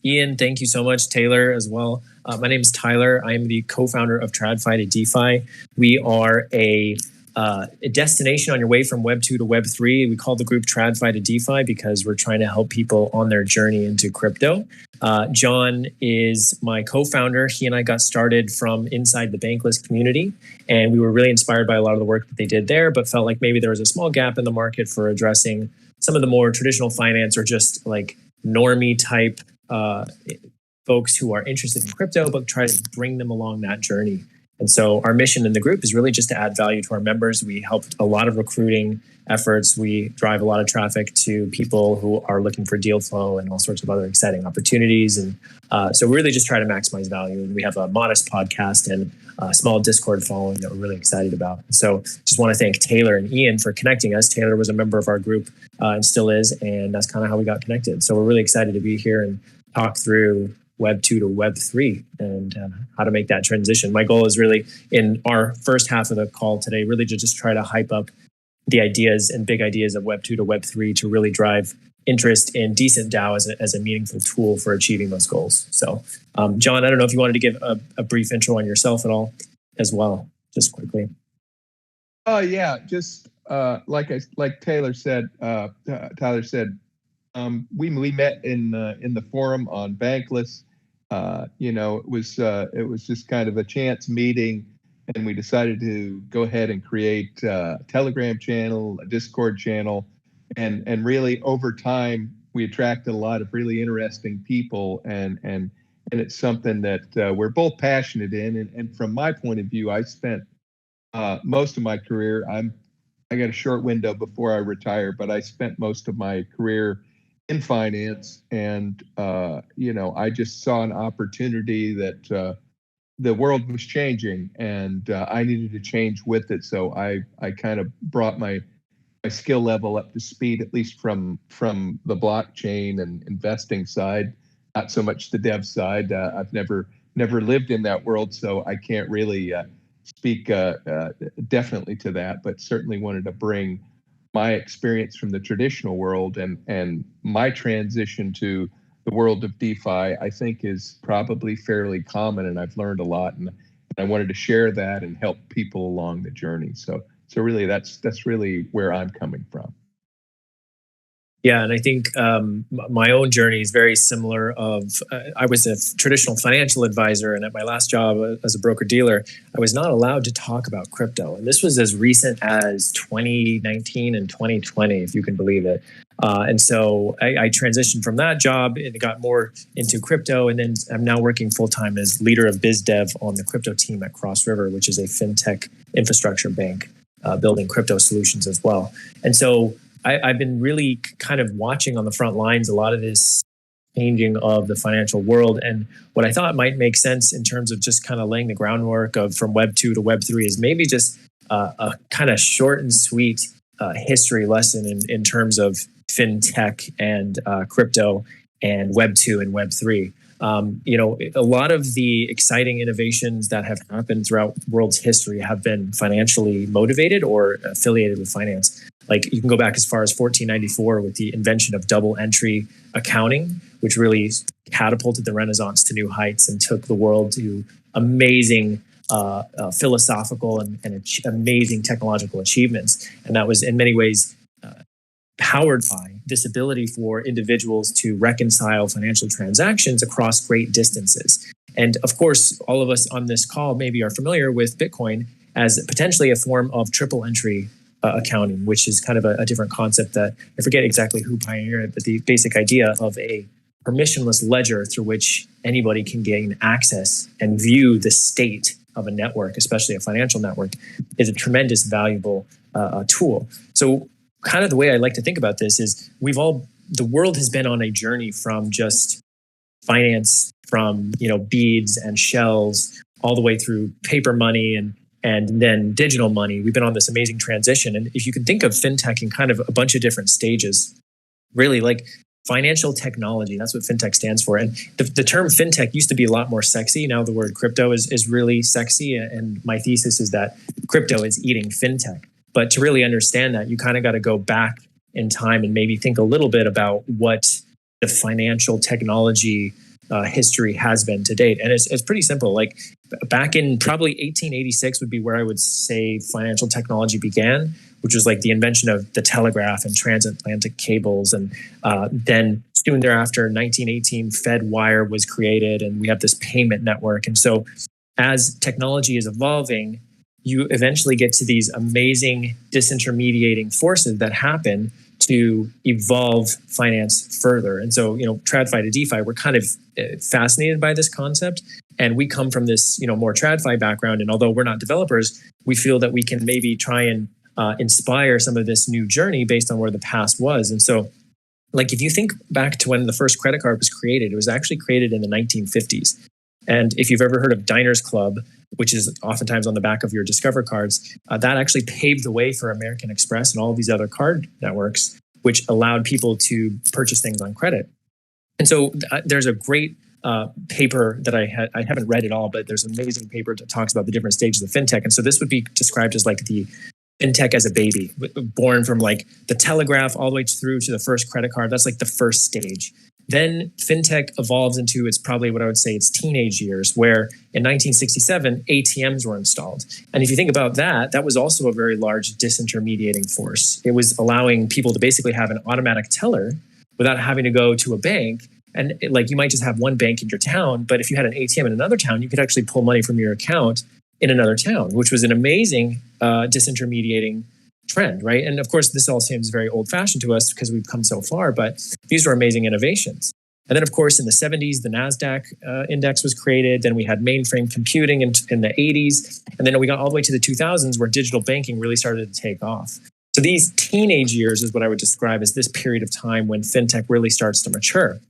Ian, thank you so much. Taylor as well. My name is Tyler. I am the co-founder of TradFi to DeFi. We are a destination on your way from Web2 to Web3. We call the group TradFi to DeFi because we're trying to help people on their journey into crypto. John is my co-founder. He and I got started from inside the Bankless community, and we were really inspired by a lot of the work that they did there, but felt like maybe there was a small gap in the market for addressing some of the more traditional finance or just like normie type folks who are interested in crypto, but try to bring them along that journey. And so our mission in the group is really just to add value to our members. We help a lot of recruiting efforts. We drive a lot of traffic to people who are looking for deal flow and all sorts of other exciting opportunities. And so we really just try to maximize value. And we have a modest podcast and a small Discord following that we're really excited about. So just want to thank Taylor and Ian for connecting us. Taylor was a member of our group and still is. And that's kind of how we got connected. So we're really excited to be here and talk through Web2 to Web3 and how to make that transition. My goal is really in our first half of the call today, really to just try to hype up the ideas and big ideas of Web2 to Web3 to really drive interest in Decent DAO as a meaningful tool for achieving those goals. So, John, I don't know if you wanted to give a brief intro on yourself at all as well, just quickly. Yeah, just like Taylor said, Tyler said, we met in the forum on Bankless. It was just kind of a chance meeting, and we decided to go ahead and create a Telegram channel, a Discord channel, and really over time we attracted a lot of really interesting people, and it's something that we're both passionate in. And from my point of view, I spent most of my career. I got a short window before I retire, but I spent most of my career in finance, and I just saw an opportunity that the world was changing, and I needed to change with it. So I kind of brought my skill level up to speed, at least from the blockchain and investing side, not so much the dev side. I've never lived in that world, so I can't really speak definitely to that, but certainly wanted to bring my experience from the traditional world and my transition to the world of DeFi, I think is probably fairly common, and I've learned a lot, and I wanted to share that and help people along the journey. So really that's really where I'm coming from. Yeah, and I think my own journey is very similar. I was a traditional financial advisor, and at my last job as a broker-dealer, I was not allowed to talk about crypto. And this was as recent as 2019 and 2020, if you can believe it. And so I transitioned from that job and got more into crypto. And then I'm now working full-time as leader of biz dev on the crypto team at Cross River, which is a fintech infrastructure bank building crypto solutions as well. And so I've been really kind of watching on the front lines a lot of this changing of the financial world. And what I thought might make sense in terms of just kind of laying the groundwork of from Web 2 to Web 3 is maybe just a kind of short and sweet history lesson in terms of fintech and crypto and Web 2 and Web 3. A lot of the exciting innovations that have happened throughout the world's history have been financially motivated or affiliated with finance. Like you can go back as far as 1494 with the invention of double entry accounting, which really catapulted the Renaissance to new heights and took the world to amazing philosophical and amazing technological achievements. And that was in many ways powered by this ability for individuals to reconcile financial transactions across great distances. And of course, all of us on this call maybe are familiar with Bitcoin as potentially a form of triple entry accounting, which is kind of a different concept that I forget exactly who pioneered it, but the basic idea of a permissionless ledger through which anybody can gain access and view the state of a network, especially a financial network, is a tremendous valuable tool. So kind of the way I like to think about this is the world has been on a journey from just finance, from beads and shells, all the way through paper money and then digital money. We've been on this amazing transition. And if you can think of fintech in kind of a bunch of different stages, really like financial technology, that's what fintech stands for. And the term fintech used to be a lot more sexy. Now the word crypto is really sexy. And my thesis is that crypto is eating fintech. But to really understand that, you kind of got to go back in time and maybe think a little bit about what the financial technology history has been to date. And it's pretty simple. Like back in probably 1886 would be where I would say financial technology began, which was like the invention of the telegraph and transatlantic cables. And then soon thereafter, 1918, Fed Wire was created, and we have this payment network. And so as technology is evolving, you eventually get to these amazing disintermediating forces that happen to evolve finance further. And so, TradFi to DeFi, we're kind of fascinated by this concept. And we come from this, more TradFi background. And although we're not developers, we feel that we can maybe try and inspire some of this new journey based on where the past was. And so, like, if you think back to when the first credit card was created, it was actually created in the 1950s. And if you've ever heard of Diners Club, which is oftentimes on the back of your Discover cards, that actually paved the way for American Express and all of these other card networks, which allowed people to purchase things on credit. And so there's a great paper that I haven't read it all, but there's an amazing paper that talks about the different stages of fintech. And so this would be described as like the fintech as a baby, born from like the telegraph all the way through to the first credit card. That's like the first stage. Then fintech evolves into its probably what I would say its teenage years, where in 1967, ATMs were installed. And if you think about that, that was also a very large disintermediating force. It was allowing people to basically have an automatic teller without having to go to a bank. And like you might just have one bank in your town, but if you had an ATM in another town, you could actually pull money from your account in another town, which was an amazing disintermediating trend, right? And of course, this all seems very old-fashioned to us because we've come so far, but these were amazing innovations. And then, of course, in the 70s, the NASDAQ index was created. Then we had mainframe computing in the 80s. And then we got all the way to the 2000s where digital banking really started to take off. So these teenage years is what I would describe as this period of time when fintech really starts to mature.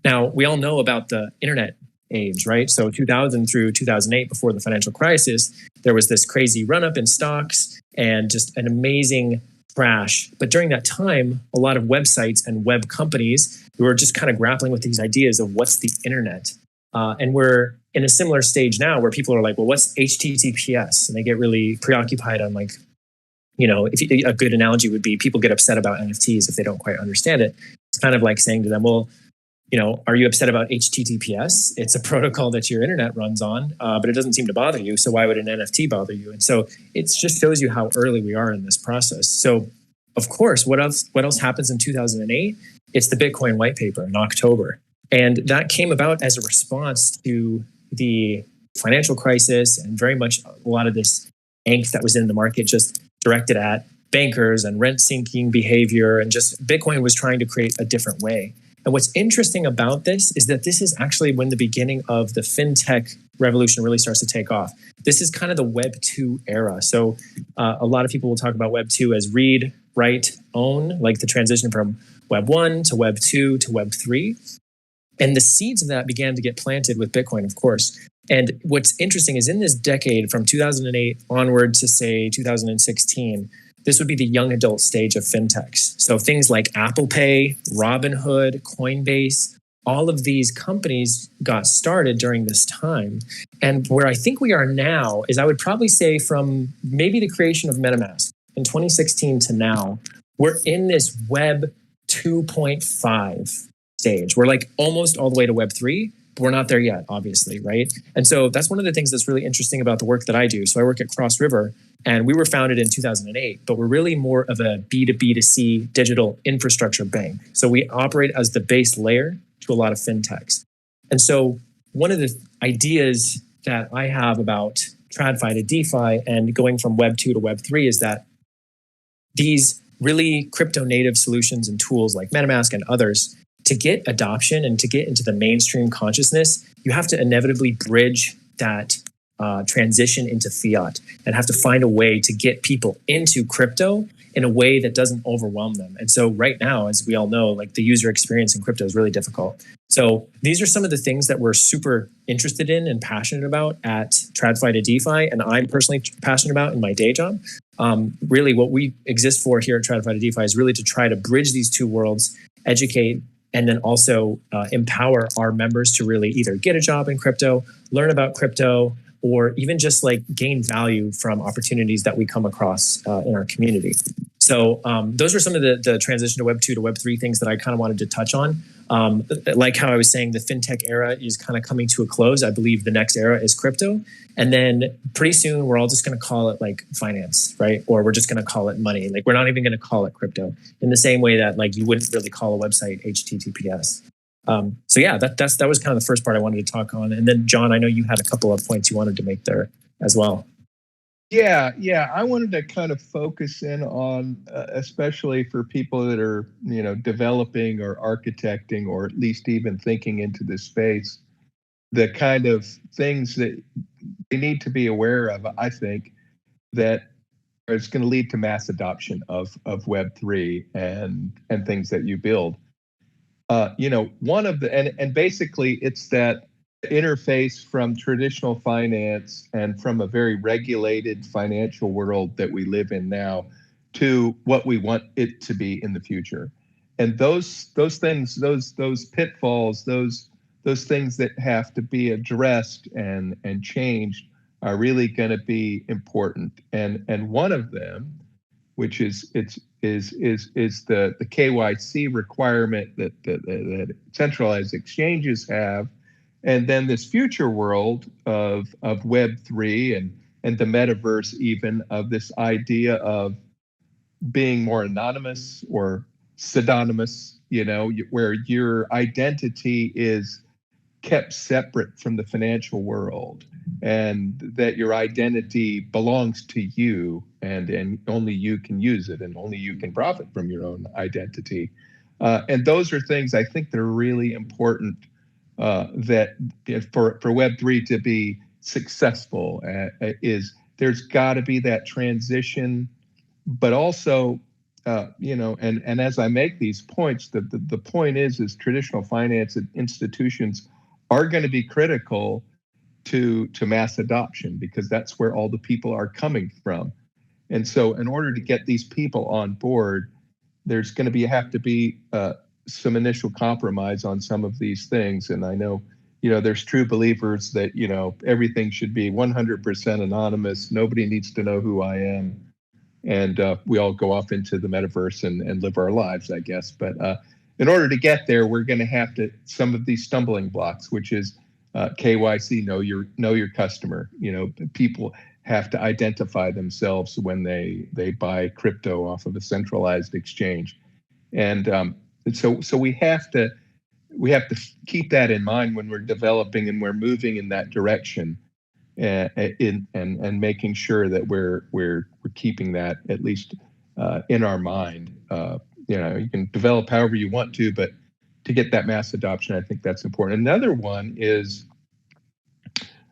Now, we all know about the internet age, right? So 2000 through 2008, before the financial crisis, there was this crazy run-up in stocks and just an amazing crash. But during that time, a lot of websites and web companies were just kind of grappling with these ideas of what's the internet. And we're in a similar stage now where people are like, well, what's HTTPS? And they get really preoccupied on like, a good analogy would be people get upset about NFTs if they don't quite understand it. It's kind of like saying to them, well, are you upset about HTTPS? It's a protocol that your internet runs on, but it doesn't seem to bother you. So why would an NFT bother you? And so it just shows you how early we are in this process. So of course, what else happens in 2008? It's the Bitcoin white paper in October. And that came about as a response to the financial crisis and very much a lot of this angst that was in the market just directed at bankers and rent-seeking behavior. And just Bitcoin was trying to create a different way. And what's interesting about this is that this is actually when the beginning of the fintech revolution really starts to take off. This is kind of the Web2 era. So a lot of people will talk about Web2 as read, write, own, like the transition from Web1 to Web2 to Web3. And the seeds of that began to get planted with Bitcoin, of course. And what's interesting is in this decade from 2008 onward to say 2016, this would be the young adult stage of fintechs. So things like Apple Pay, Robinhood, Coinbase, all of these companies got started during this time. And where I think we are now is I would probably say from maybe the creation of MetaMask in 2016 to now, we're in this Web 2.5 stage. We're like almost all the way to Web 3, but we're not there yet, obviously, right? And so that's one of the things that's really interesting about the work that I do. So I work at Cross River, and we were founded in 2008, but we're really more of a B2B2C digital infrastructure bank. So we operate as the base layer to a lot of fintechs. And so one of the ideas that I have about TradFi to DeFi and going from Web 2 to Web 3 is that these really crypto native solutions and tools like MetaMask and others, to get adoption and to get into the mainstream consciousness, you have to inevitably bridge that transition into fiat and have to find a way to get people into crypto in a way that doesn't overwhelm them. And so right now, as we all know, like the user experience in crypto is really difficult. So these are some of the things that we're super interested in and passionate about at TradFi to DeFi, and I'm personally passionate about in my day job. Really what we exist for here at TradFi to DeFi is really to try to bridge these two worlds, educate, and then also empower our members to really either get a job in crypto, learn about crypto, or even just like gain value from opportunities that we come across in our community. So those were some of the transition to Web2 to Web3 things that I kind of wanted to touch on. Like how I was saying, the fintech era is kind of coming to a close. I believe the next era is crypto. And then pretty soon we're all just going to call it like finance, right? Or we're just going to call it money. Like we're not even going to call it crypto in the same way that like you wouldn't really call a website HTTPS. So yeah, that was kind of the first part I wanted to talk on. And then John, I know you had a couple of points you wanted to make there as well. Yeah. I wanted to kind of focus in on, especially for people that are, developing or architecting, or at least even thinking into this space, the kind of things that they need to be aware of, I think, that is going to lead to mass adoption of Web3 and things that you build. One of the, and basically it's that interface from traditional finance and from a very regulated financial world that we live in now to what we want it to be in the future. And those things, those pitfalls, those things that have to be addressed and changed are really going to be important. And one of them, which is the KYC requirement that centralized exchanges have, and then this future world of Web3 and the metaverse, even, of this idea of being more anonymous or pseudonymous, where your identity is kept separate from the financial world, and that your identity belongs to you, and only you can use it, and only you can profit from your own identity. And those are things I think that are really important, that for Web3 to be successful, is there's got to be that transition, but also, and as I make these points, the point is traditional finance institutions are going to be critical to mass adoption, because that's where all the people are coming from. And so in order to get these people on board, there's going to have to be some initial compromise on some of these things. And I know, there's true believers that, everything should be 100% anonymous. Nobody needs to know who I am. And we all go off into the metaverse and live our lives, I guess. But in order to get there, we're going to have to, some of these stumbling blocks, which is KYC, know your customer. People have to identify themselves when they buy crypto off of a centralized exchange. And so we have to keep that in mind when we're developing and we're moving in that direction, and making sure that we're keeping that at least in our mind. You can develop however you want to, but to get that mass adoption, I think that's important. Another one is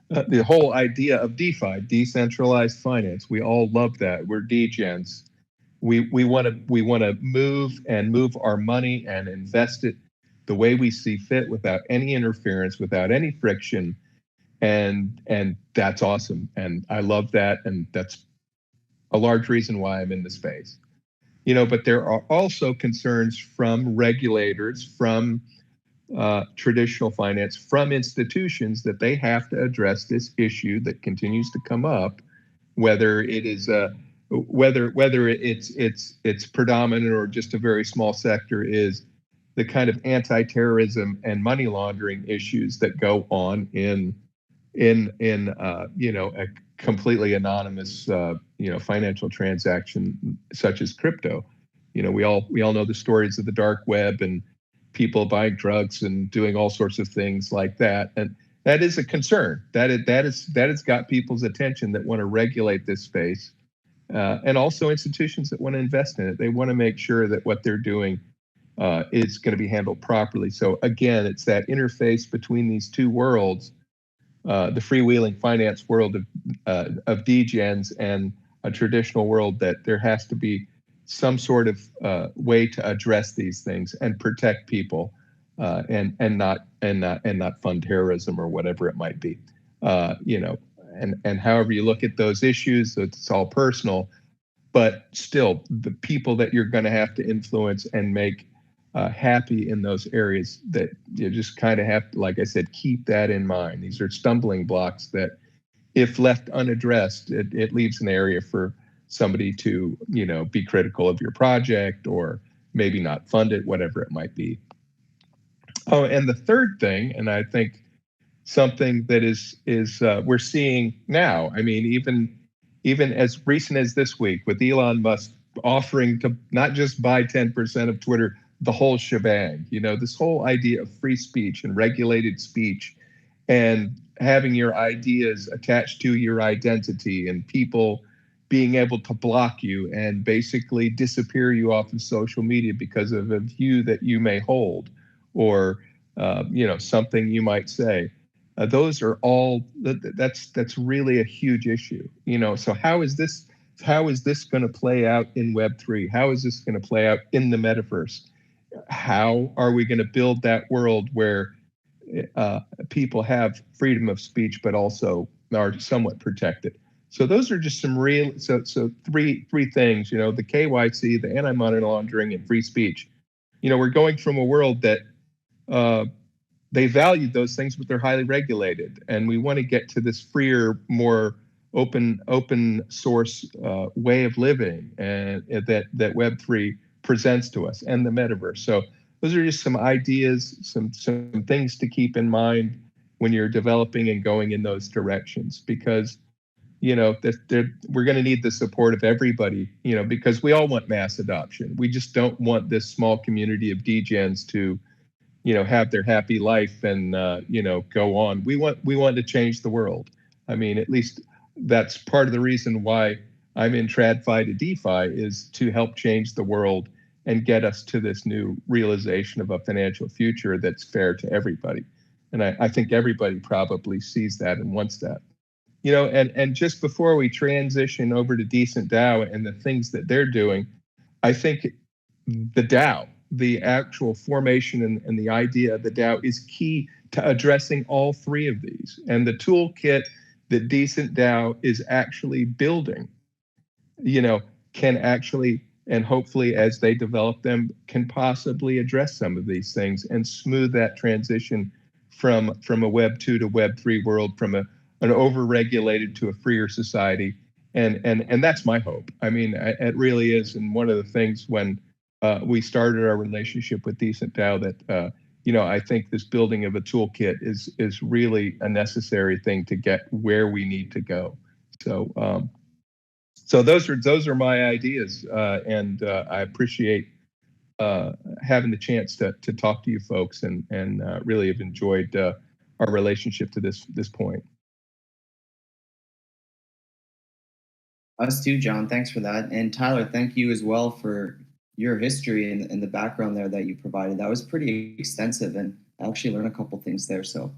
the whole idea of DeFi, decentralized finance. We all love that. We're degens. We want to move our money and invest it the way we see fit, without any interference, without any friction. And that's awesome. And I love that. And that's a large reason why I'm in the space. But there are also concerns from regulators, from traditional finance, from institutions, that they have to address this issue that continues to come up, whether it is whether it's predominant or just a very small sector, is the kind of anti-terrorism and money laundering issues that go on in a completely anonymous financial transaction such as crypto. We all know the stories of the dark web and people buying drugs and doing all sorts of things like that, and that is a concern. That has got people's attention that want to regulate this space, and also institutions that want to invest in it. They want to make sure that what they're doing is going to be handled properly. So again, it's that interface between these two worlds. The freewheeling finance world of degens and a traditional world, that there has to be some sort of way to address these things and protect people, and not fund terrorism or whatever it might be. And however you look at those issues, it's all personal, but still the people that you're going to have to influence and make happy in those areas, that you just kind of have to, like I said, keep that in mind. These are stumbling blocks that, if left unaddressed, it leaves an area for somebody to, be critical of your project or maybe not fund it, whatever it might be. Oh, and the third thing, and I think something that is we're seeing now. I mean, even as recent as this week, with Elon Musk offering to not just buy 10% of Twitter, the whole shebang. This whole idea of free speech and regulated speech, and having your ideas attached to your identity, and people being able to block you and basically disappear you off of social media because of a view that you may hold, or something you might say. Those are all that's really a huge issue. So how is this going to play out in Web3? How is this going to play out in the metaverse? How are we going to build that world where people have freedom of speech, but also are somewhat protected? So those are just some real three things. The KYC, the anti-money laundering, and free speech. We're going from a world that they valued those things, but they're highly regulated, and we want to get to this freer, more open source way of living, and that Web3 presents to us, and the metaverse. So those are just some ideas, some things to keep in mind when you're developing and going in those directions, because we're going to need the support of everybody, because we all want mass adoption. We just don't want this small community of degens to have their happy life and go on. We want to change the world. I mean, at least that's part of the reason why I'm in TradFi to DeFi, is to help change the world and get us to this new realization of a financial future that's fair to everybody. And I think everybody probably sees that and wants that. And just before we transition over to Decent DAO and the things that they're doing, I think the DAO, the actual formation and the idea of the DAO, is key to addressing all three of these. And the toolkit that Decent DAO is actually building, can actually, and hopefully as they develop them, can possibly address some of these things and smooth that transition from a Web2 to Web3 world, from an over-regulated to a freer society. And that's my hope. I mean, it really is. And one of the things when we started our relationship with Decent DAO that I think this building of a toolkit is really a necessary thing to get where we need to go. So those are my ideas, and I appreciate having the chance to talk to you folks, and really have enjoyed our relationship to this point. Us too, John. Thanks for that. And Tyler, thank you as well for your history and the background there that you provided. That was pretty extensive, and I actually learned a couple things there. So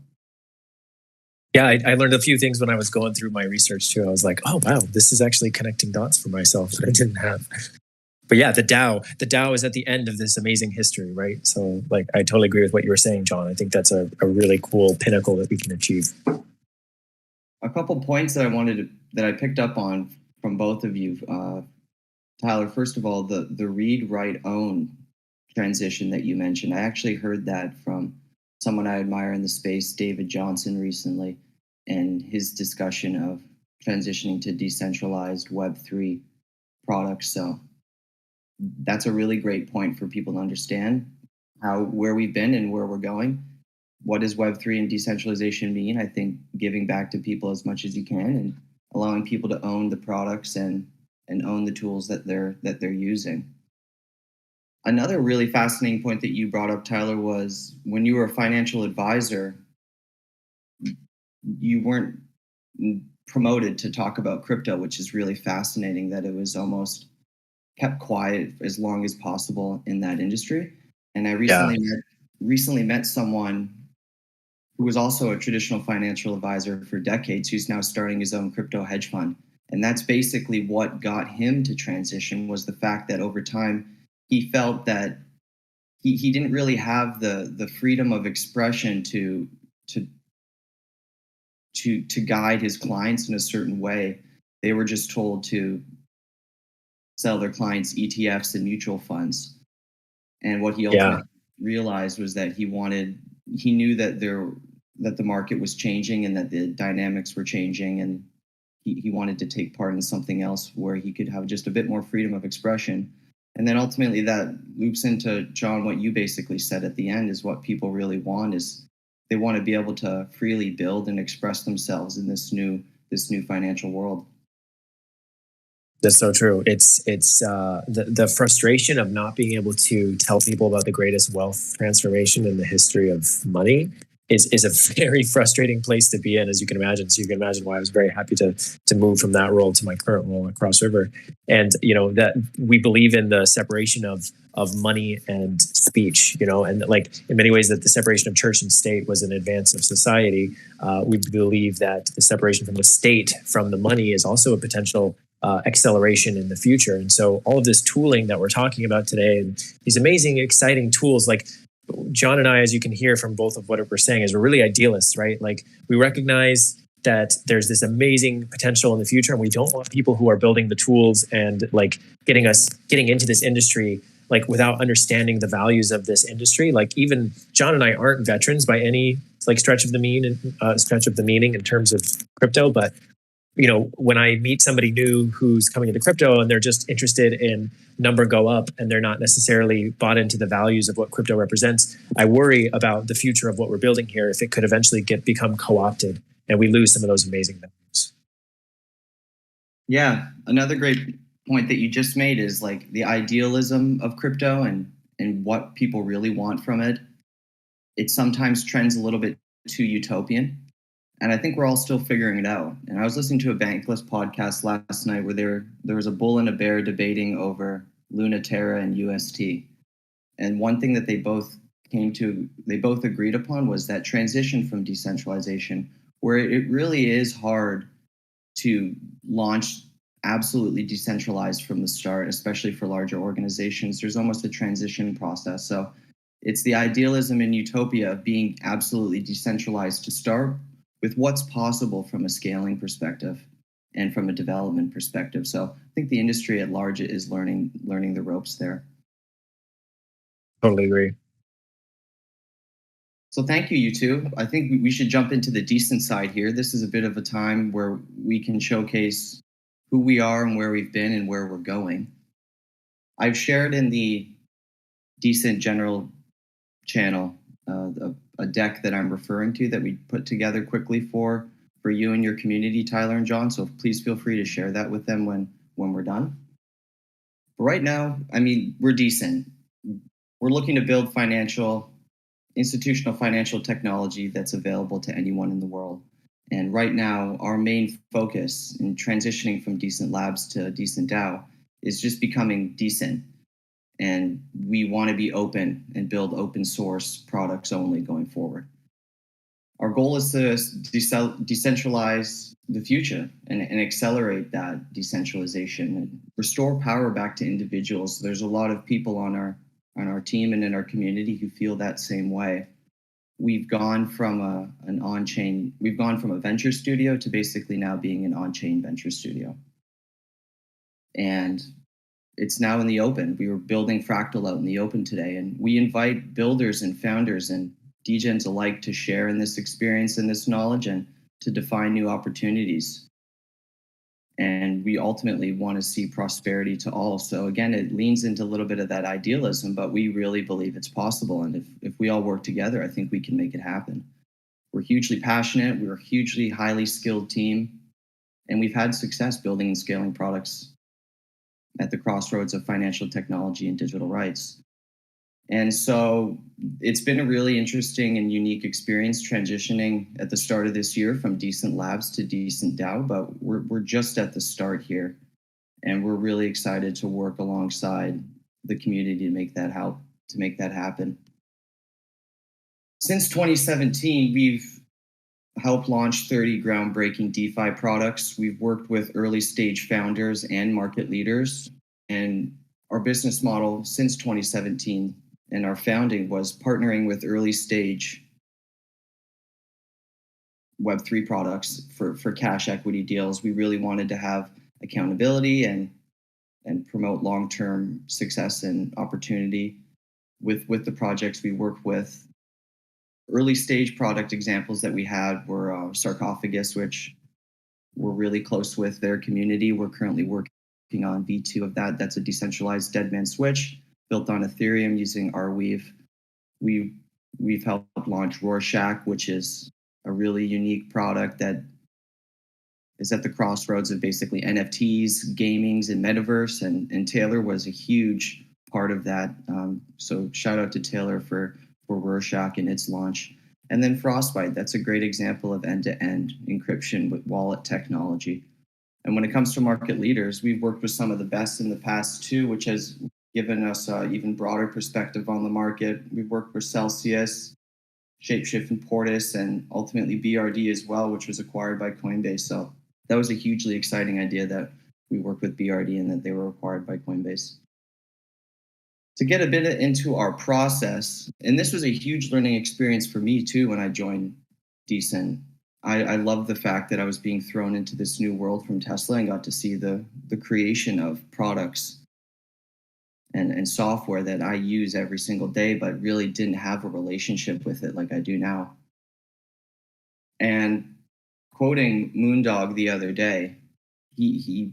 yeah, I learned a few things when I was going through my research too. I was like, oh wow, this is actually connecting dots for myself that I didn't have. But yeah, the DAO is at the end of this amazing history, right? So like, I totally agree with what you were saying, John. I think that's a really cool pinnacle that we can achieve. A couple points that I picked up on from both of you. Tyler, first of all, the read, write, own transition that you mentioned, I actually heard that from someone I admire in the space, David Johnson, recently, and his discussion of transitioning to decentralized Web3 products. So that's a really great point for people to understand where we've been and where we're going. What does Web3 and decentralization mean? I think giving back to people as much as you can, and allowing people to own the products and own the tools that they're using. Another really fascinating point that you brought up, Tyler, was when you were a financial advisor, you weren't promoted to talk about crypto, which is really fascinating, that it was almost kept quiet as long as possible in that industry. And I recently met someone who was also a traditional financial advisor for decades, who's now starting his own crypto hedge fund. And that's basically what got him to transition, was the fact that over time, he felt that he didn't really have the freedom of expression to guide his clients in a certain way. They were just told to sell their clients ETFs and mutual funds. And what he ultimately realized was that he knew that the market was changing and that the dynamics were changing, and he wanted to take part in something else where he could have just a bit more freedom of expression. And then ultimately that loops into, John, what you basically said at the end is what people really want is they want to be able to freely build and express themselves in this new financial world. That's so true. It's the frustration of not being able to tell people about the greatest wealth transformation in the history of money is a very frustrating place to be in, as you can imagine. So you can imagine why I was very happy to move from that role to my current role at Cross River. And that we believe in the separation of money and speech. And like in many ways that the separation of church and state was an advance of society. We believe that the separation from the state from the money is also a potential acceleration in the future. And so all of this tooling that we're talking about today, and these amazing, exciting tools, like John and I, as you can hear from both of what we're saying, is we're really idealists, right? Like we recognize that there's this amazing potential in the future, and we don't want people who are building the tools and like getting into this industry like without understanding the values of this industry. Like even John and I aren't veterans by any like stretch of the meaning in terms of crypto, but when I meet somebody new who's coming into crypto and they're just interested in number go up and they're not necessarily bought into the values of what crypto represents, I worry about the future of what we're building here if it could eventually become co-opted and we lose some of those amazing values. Yeah, another great point that you just made is like the idealism of crypto and what people really want from it. It sometimes trends a little bit too utopian. And I think we're all still figuring it out. And I was listening to a Bankless podcast last night where there was a bull and a bear debating over Luna Terra and UST. And one thing that they both agreed upon was that transition from decentralization, where it really is hard to launch absolutely decentralized from the start, especially for larger organizations. There's almost a transition process. So it's the idealism and utopia of being absolutely decentralized to start with what's possible from a scaling perspective and from a development perspective. So I think the industry at large is learning the ropes there. Totally agree. So thank you, you two. I think we should jump into the decent side here. This is a bit of a time where we can showcase who we are and where we've been and where we're going. I've shared in the Decent General channel a deck that I'm referring to that we put together quickly for you and your community, Tyler and John. So please feel free to share that with them when we're done. But right now, I mean, we're decent. We're looking to build institutional financial technology that's available to anyone in the world. And right now, our main focus in transitioning from Decent Labs to Decent DAO is just becoming decent. And we want to be open and build open source products only going forward. Our goal is to decentralize the future and accelerate that decentralization and restore power back to individuals. There's a lot of people on our team and in our community who feel that same way. We've gone from a venture studio to basically now being an on-chain venture studio. And it's now in the open. We were building Fractal out in the open today, and we invite builders and founders and degens alike to share in this experience and this knowledge and to define new opportunities. And we ultimately want to see prosperity to all. So again, it leans into a little bit of that idealism, but we really believe it's possible. And if we all work together, I think we can make it happen. We're hugely passionate. We're a hugely highly skilled team, and we've had success building and scaling products at the crossroads of financial technology and digital rights. And so it's been a really interesting and unique experience transitioning at the start of this year from Decent Labs to Decent DAO, but we're just at the start here. And we're really excited to work alongside the community to make that happen. Since 2017, we've helped launch 30 groundbreaking DeFi products. We've worked with early stage founders and market leaders. And our business model since 2017 and our founding was partnering with early stage Web3 products for cash equity deals. We really wanted to have accountability and promote long-term success and opportunity with the projects we worked with. Early stage product examples that we had were Sarcophagus, which we're really close with their community. We're currently working on V2 of that. That's a decentralized deadman switch built on Ethereum using Arweave. We've helped launch Rorschach, which is a really unique product that is at the crossroads of basically NFTs, gamings, and metaverse. And Taylor was a huge part of that. So shout out to Taylor for Rorschach and its launch. And then Frostbite, that's a great example of end-to-end encryption with wallet technology. And when it comes to market leaders, we've worked with some of the best in the past too, which has given us an even broader perspective on the market. We've worked with Celsius, Shapeshift and Portis, and ultimately BRD as well, which was acquired by Coinbase. So that was a hugely exciting idea that we worked with BRD and that they were acquired by Coinbase. To get a bit into our process, and this was a huge learning experience for me too when I joined Decent. I loved the fact that I was being thrown into this new world from Tesla and got to see the creation of products and software that I use every single day, but really didn't have a relationship with it like I do now. And quoting Moondog the other day, he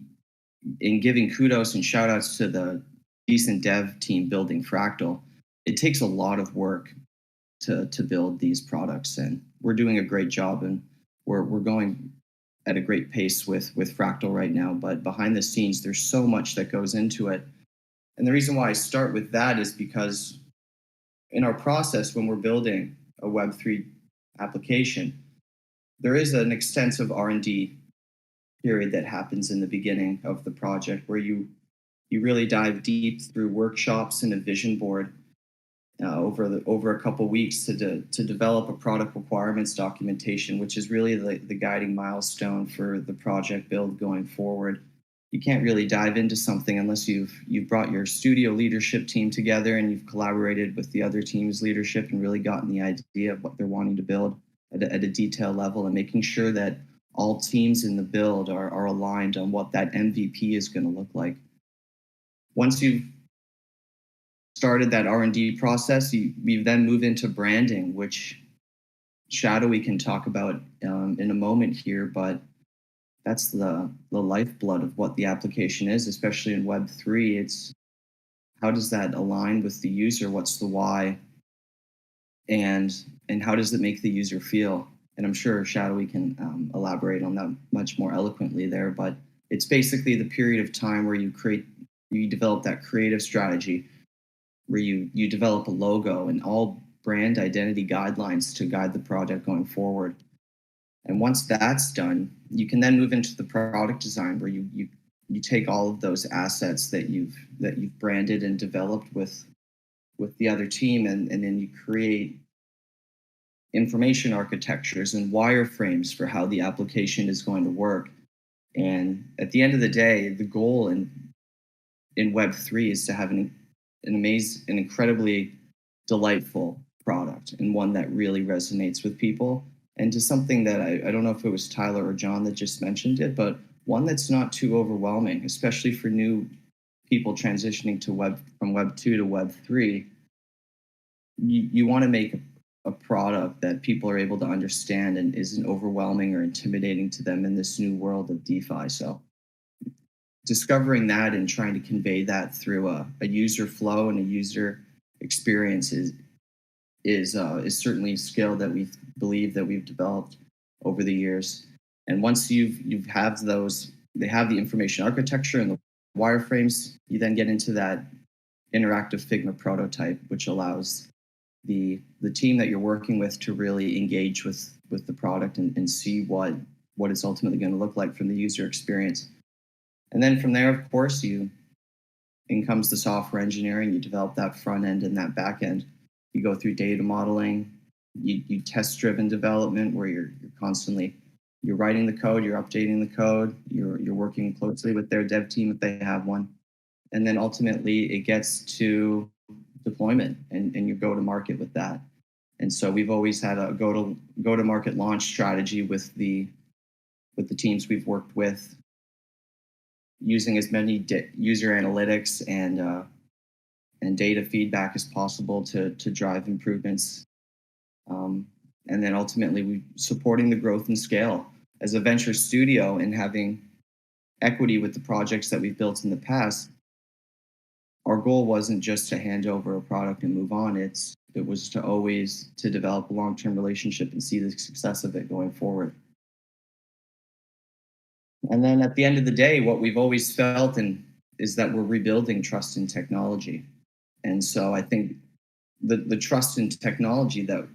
in giving kudos and shout outs to the Decent dev team building Fractal, it takes a lot of work to build these products, and we're doing a great job, and we're going at a great pace with Fractal right now. But behind the scenes, there's so much that goes into it. And the reason why I start with that is because in our process, when we're building a Web3 application, there is an extensive R&D period that happens in the beginning of the project where you really dive deep through workshops and a vision board over a couple of weeks to develop a product requirements documentation, which is really the guiding milestone for the project build going forward. You can't really dive into something unless you've brought your studio leadership team together and you've collaborated with the other team's leadership and really gotten the idea of what they're wanting to build at a detailed level, and making sure that all teams in the build are aligned on what that MVP is going to look like. Once you've started that R&D process, we then move into branding, which Shadowy can talk about in a moment here, but that's the lifeblood of what the application is, especially in Web3. It's how does that align with the user? What's the why? And how does it make the user feel? And I'm sure Shadowy can elaborate on that much more eloquently there, but it's basically the period of time where you develop that creative strategy, where you develop a logo and all brand identity guidelines to guide the project going forward. And once that's done, you can then move into the product design, where you take all of those assets that you've branded and developed with the other team, and then you create information architectures and wireframes for how the application is going to work. And at the end of the day, the goal in Web3 is to have an incredibly delightful product, and one that really resonates with people, and to something that I don't know if it was Tyler or John that just mentioned it, but one that's not too overwhelming, especially for new people transitioning from Web 2 to Web 3. You want to make a product that people are able to understand and isn't overwhelming or intimidating to them in this new world of DeFi. So discovering that and trying to convey that through a user flow and a user experience is certainly a skill that we believe that we've developed over the years. And once they have the information architecture and the wireframes, you then get into that interactive Figma prototype, which allows the team that you're working with to really engage with the product and see what it's ultimately going to look like from the user experience. And then from there, of course, in comes the software engineering. You develop that front end and that back end. You go through data modeling. You test-driven development, where you're constantly writing the code, you're updating the code, you're working closely with their dev team if they have one, and then ultimately it gets to deployment and you go to market with that. And so we've always had a go to market launch strategy with the teams we've worked with, using as many user analytics and data feedback as possible to drive improvements. And then ultimately we supporting the growth and scale as a venture studio and having equity with the projects that we've built in the past, our goal wasn't just to hand over a product and move on. It was to always to develop a long-term relationship and see the success of it going forward. And then at the end of the day, what we've always felt is that we're rebuilding trust in technology. And so I think the trust in technology that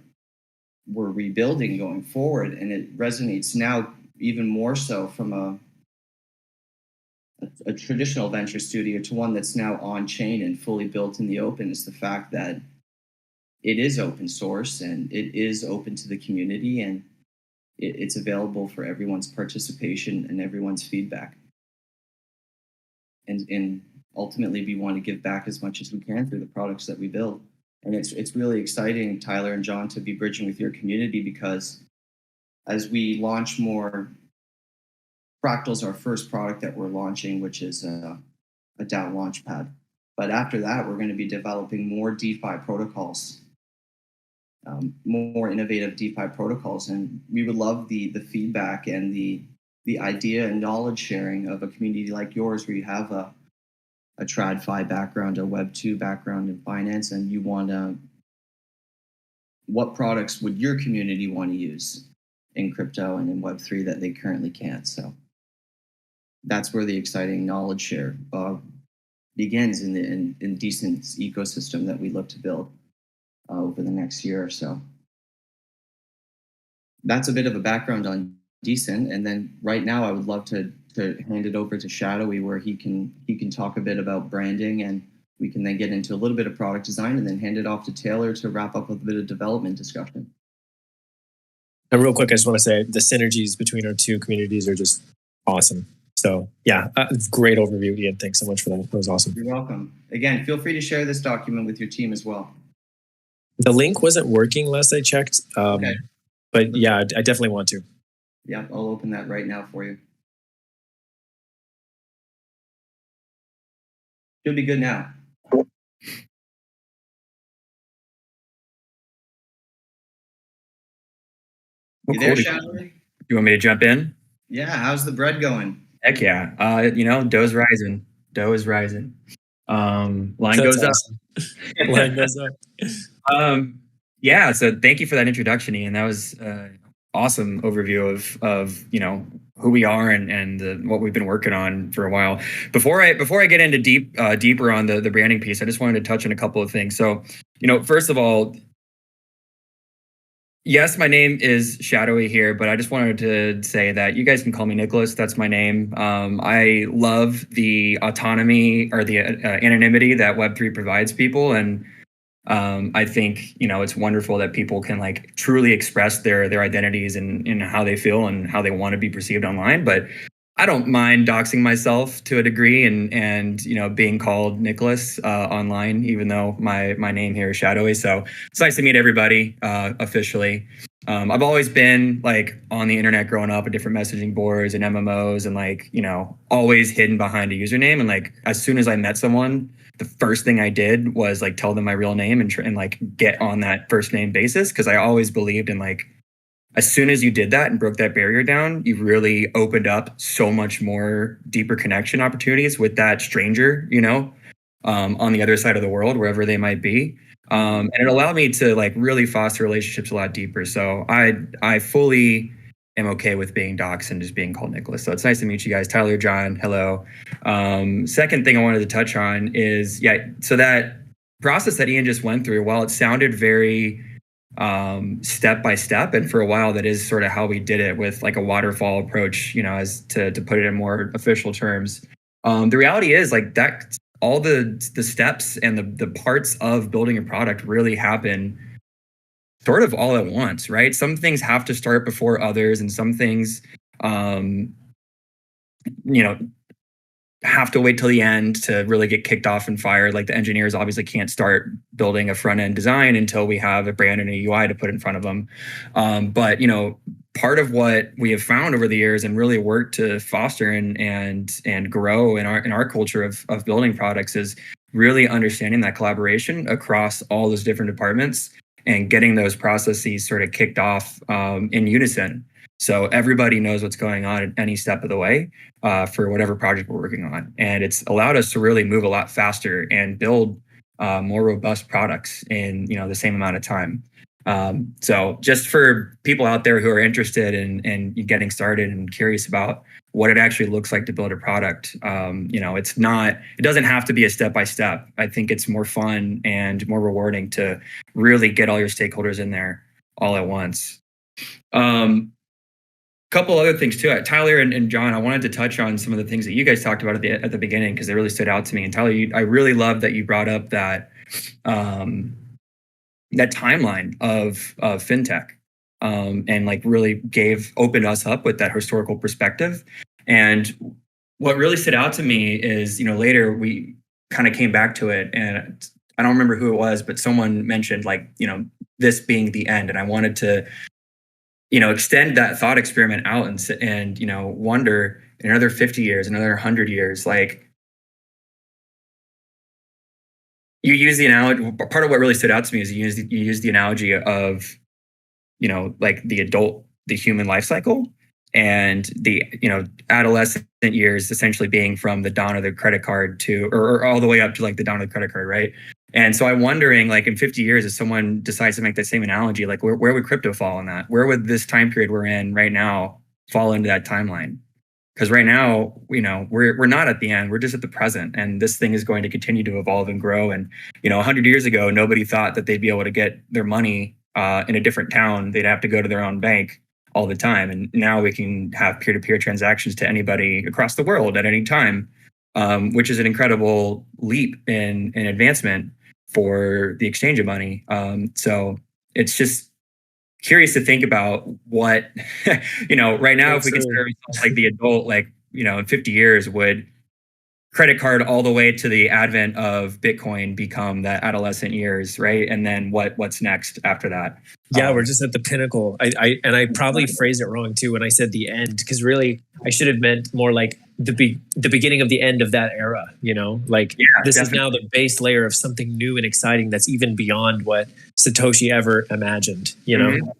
we're rebuilding going forward, and it resonates now even more so from a traditional venture studio to one that's now on chain and fully built in the open, is the fact that it is open source and it is open to the community, and it's available for everyone's participation and everyone's feedback. And ultimately, we want to give back as much as we can through the products that we build. And it's really exciting, Tyler and John, to be bridging with your community, because as we launch more, Fractal's our first product that we're launching, which is a DAO launchpad. But after that, we're going to be developing more DeFi protocols, more innovative DeFi protocols. And we would love the feedback and the idea and knowledge sharing of a community like yours, where you have a TradFi background, a Web2 background in finance, and you want to, what products would your community want to use in crypto and in Web3 that they currently can't? So that's where the exciting knowledge share begins in Decent's ecosystem that we look to build over the next year or so. That's a bit of a background on Decent, and then right now I would love to hand it over to Shadowy, where he can talk a bit about branding, and we can then get into a little bit of product design, and then hand it off to Taylor to wrap up with a bit of development discussion. And real quick, I just want to say the synergies between our two communities are just awesome. So yeah, great overview, Ian. Thanks so much for that. That was awesome. You're welcome. Again, feel free to share this document with your team as well. The link wasn't working last I checked, Okay. But yeah, I definitely want to. Yeah, I'll open that right now for you. Should be good now. You there, Shadowy? You want me to jump in? Yeah, how's the bread going? Heck yeah. Dough's rising. Dough is rising. Line goes awesome. up. Line goes up. Yeah, so thank you for that introduction, Ian. That was awesome overview of who we are and what we've been working on for a while. Before I get into deeper on the branding piece, I just wanted to touch on a couple of things. So, first of all, yes, my name is Shadowy here, but I just wanted to say that you guys can call me Nicholas. That's my name. I love the autonomy or the anonymity that Web3 provides people, and I think it's wonderful that people can truly express their identities and how they feel and how they want to be perceived online. But I don't mind doxing myself to a degree and being called Nicholas online, even though my name here is Shadowy. So it's nice to meet everybody officially. I've always been on the internet growing up at different messaging boards and MMOs and always hidden behind a username. And as soon as I met someone, the first thing I did was tell them my real name and get on that first name basis, because I always believed in as soon as you did that and broke that barrier down, you really opened up so much more deeper connection opportunities with that stranger, on the other side of the world, wherever they might be. And it allowed me to really foster relationships a lot deeper. So I fully am okay with being doxxed and just being called Nicholas. So it's nice to meet you guys. Tyler, John, hello. Second thing I wanted to touch on is, so that process that Ian just went through, while it sounded very step by step, and for a while that is sort of how we did it with a waterfall approach, as to put it in more official terms. The reality is that all the steps and the parts of building a product really happen sort of all at once, right? Some things have to start before others, and some things have to wait till the end to really get kicked off and fired. The engineers obviously can't start building a front end design until we have a brand and a UI to put in front of them. But part of what we have found over the years and really worked to foster and grow in our culture of building products is really understanding that collaboration across all those different departments and getting those processes sort of kicked off in unison. So everybody knows what's going on at any step of the way for whatever project we're working on. And it's allowed us to really move a lot faster and build more robust products in the same amount of time. So just for people out there who are interested in getting started and curious about what it actually looks like to build a product, it doesn't have to be a step-by-step. I think it's more fun and more rewarding to really get all your stakeholders in there all at once. Couple other things too. Tyler and John, I wanted to touch on some of the things that you guys talked about at the beginning because they really stood out to me. And Tyler, I really love that you brought up that that timeline of Fintech and like really opened us up with that historical perspective. And what really stood out to me is, later we kind of came back to it, and I don't remember who it was, but someone mentioned this being the end, and I wanted to extend that thought experiment out and wonder in another 50 years, another 100 years, you use the analogy. Part of what really stood out to me is you use the analogy of, the human life cycle and the, adolescent years essentially being from the dawn of the credit card or all the way up to the dawn of the credit card, right? And so I'm wondering, in 50 years, if someone decides to make that same analogy, where would crypto fall in that? Where would this time period we're in right now fall into that timeline? Because right now, we're not at the end, we're just at the present, and this thing is going to continue to evolve and grow. And 100 years ago, nobody thought that they'd be able to get their money in a different town. They'd have to go to their own bank all the time, and now we can have peer-to-peer transactions to anybody across the world at any time, which is an incredible leap in advancement for the exchange of money. So it's just curious to think about what, right now, if we consider ourselves like the adult, in 50 years, would credit card all the way to the advent of Bitcoin become the adolescent years, right? And then what's next after that? Yeah, we're just at the pinnacle. I probably phrased it wrong too when I said the end, because really I should have meant more like the beginning of the end of that era. This definitely is now the base layer of something new and exciting that's even beyond what Satoshi ever imagined. Mm-hmm.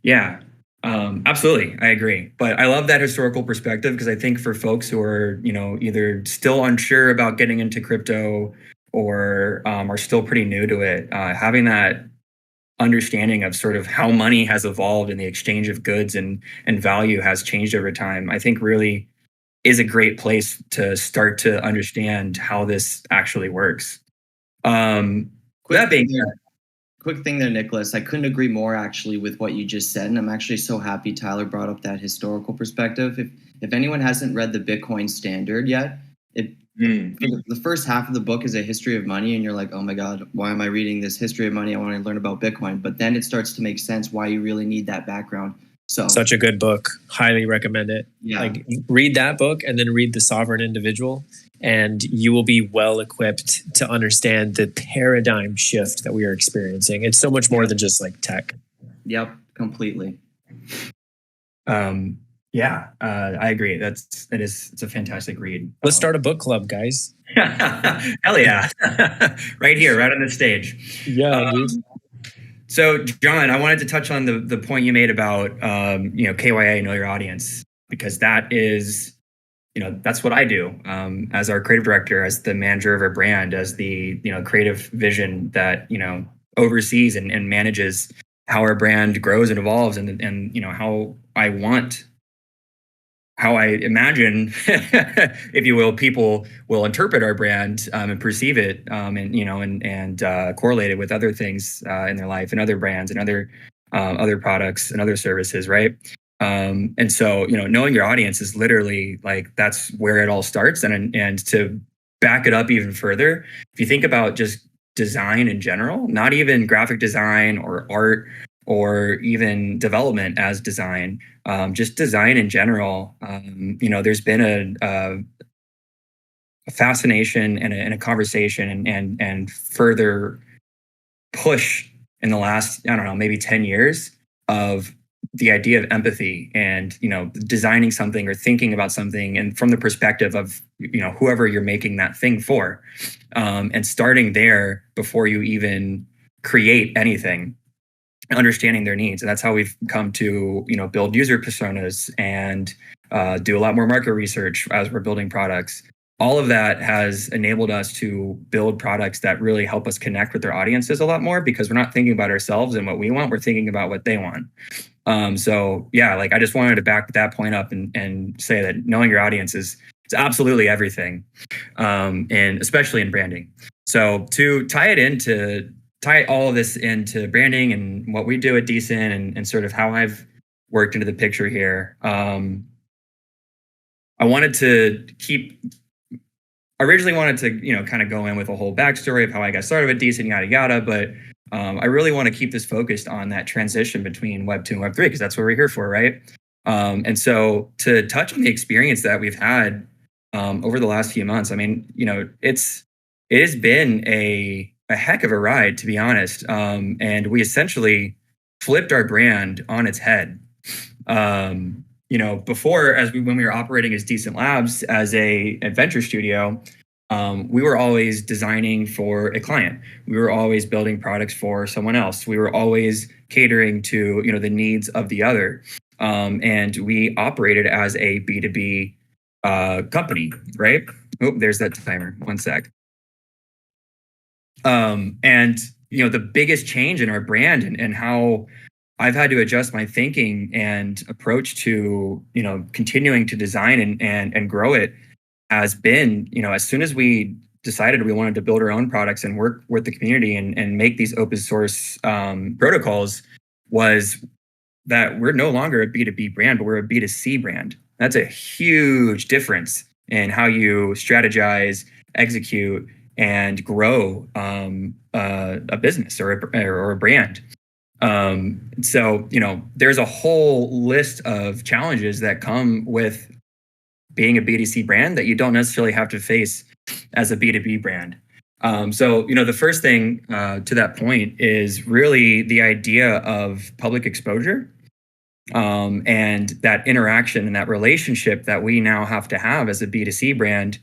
Yeah, absolutely, I agree. But I love that historical perspective because I think for folks who are either still unsure about getting into crypto or are still pretty new to it, having that understanding of sort of how money has evolved and the exchange of goods and value has changed over time, I think really is a great place to start to understand how this actually works. That being said, quick thing there, Nicholas. I couldn't agree more actually with what you just said, and I'm actually so happy Tyler brought up that historical perspective. If anyone hasn't read the Bitcoin Standard yet, the first half of the book is a history of money, and you're like, oh my God, why am I reading this history of money? I want to learn about Bitcoin. But then it starts to make sense why you really need that background. So such a good book. Highly recommend it. Yeah. Read that book and then read The Sovereign Individual, and you will be well equipped to understand the paradigm shift that we are experiencing. It's so much more than just tech. Yep, completely. Yeah, I agree. It's a fantastic read. Let's start a book club, guys. Hell yeah. Right here, right on the stage. Yeah, dude. So, John, I wanted to touch on the point you made about, KYA, know your audience, because that is, that's what I do as our creative director, as the manager of our brand, as the, creative vision that, oversees and manages how our brand grows and evolves and how I imagine, if you will, people will interpret our brand and perceive it, and correlate it with other things in their life and other brands and other products and other services, right? And so, knowing your audience is literally that's where it all starts. And to back it up even further, if you think about just design in general, not even graphic design or art or even development as design, just design in general. There's been a fascination and a conversation and further push in the last, maybe 10 years of the idea of empathy and, designing something or thinking about something and from the perspective of, whoever you're making that thing for, and starting there before you even create anything, understanding their needs. And that's how we've come to, build user personas and do a lot more market research as we're building products. All of that has enabled us to build products that really help us connect with their audiences a lot more, because we're not thinking about ourselves and what we want, we're thinking about what they want. So yeah, I just wanted to back that point up and say that knowing your audience is absolutely everything, and especially in branding. So to tie all of this into branding and what we do at Decent and sort of how I've worked into the picture here, I originally wanted to, kind of go in with a whole backstory of how I got started with Decent, yada, yada. But I really want to keep this focused on that transition between Web2 and Web3, because that's what we're here for, right? And so to touch on the experience that we've had over the last few months, I mean, it has been a heck of a ride, to be honest. And we essentially flipped our brand on its head. Before, when we were operating as Decent Labs as a adventure studio, we were always designing for a client. We were always building products for someone else. We were always catering to, the needs of the other. And we operated as a B2B company, right? Oh, there's that timer. One sec. And the biggest change in our brand and how I've had to adjust my thinking and approach to, continuing to design and grow it has been, as soon as we decided we wanted to build our own products and work with the community and make these open source protocols, was that we're no longer a B2B brand, but we're a B2C brand. That's a huge difference in how you strategize, execute, and grow a business or a brand. So, there's a whole list of challenges that come with being a B2C brand that you don't necessarily have to face as a B2B brand. So, the first thing to that point is really the idea of public exposure, and that interaction and that relationship that we now have to have as a B2C brand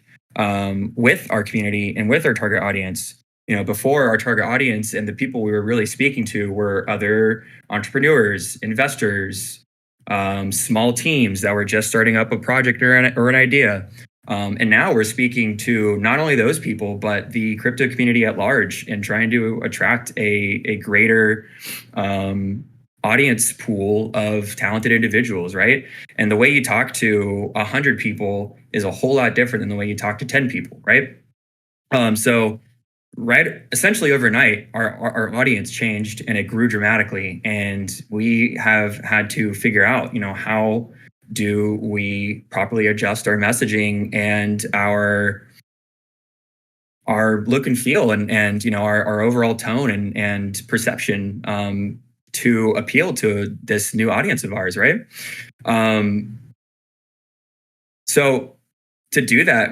with our community and with our target audience. Before, our target audience and the people we were really speaking to were other entrepreneurs, investors, small teams that were just starting up a project or an idea. And now we're speaking to not only those people, but the crypto community at large, and trying to attract a greater audience pool of talented individuals, right? And the way you talk to 100 people is a whole lot different than the way you talk to 10 people, right? So essentially overnight, our audience changed and it grew dramatically. And we have had to figure out, how do we properly adjust our messaging and our look and feel and our overall tone and perception to appeal to this new audience of ours, right? So to do that,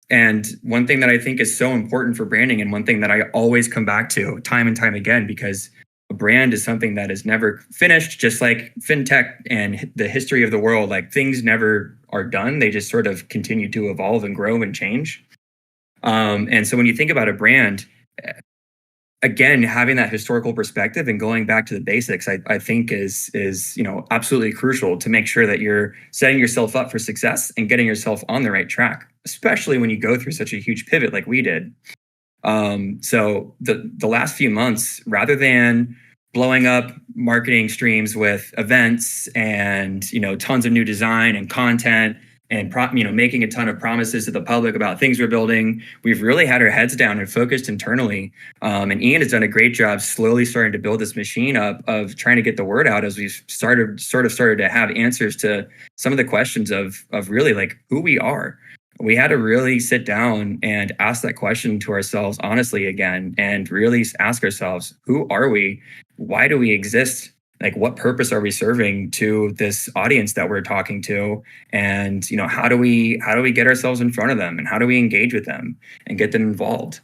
and one thing that I think is so important for branding, and one thing that I always come back to time and time again, because a brand is something that is never finished, just like Fintech and the history of the world, things never are done. They just sort of continue to evolve and grow and change. And so when you think about a brand, again, having that historical perspective and going back to the basics, I think is absolutely crucial to make sure that you're setting yourself up for success and getting yourself on the right track, especially when you go through such a huge pivot like we did. So the last few months, rather than blowing up marketing streams with events and tons of new design and content and making a ton of promises to the public about things we're building, we've really had our heads down and focused internally. And Ian has done a great job slowly starting to build this machine up of trying to get the word out as we've started to have answers to some of the questions of really who we are. We had to really sit down and ask that question to ourselves honestly again, and really ask ourselves, who are we? Why do we exist? What purpose are we serving to this audience that we're talking to? And, how do we get ourselves in front of them, and how do we engage with them and get them involved?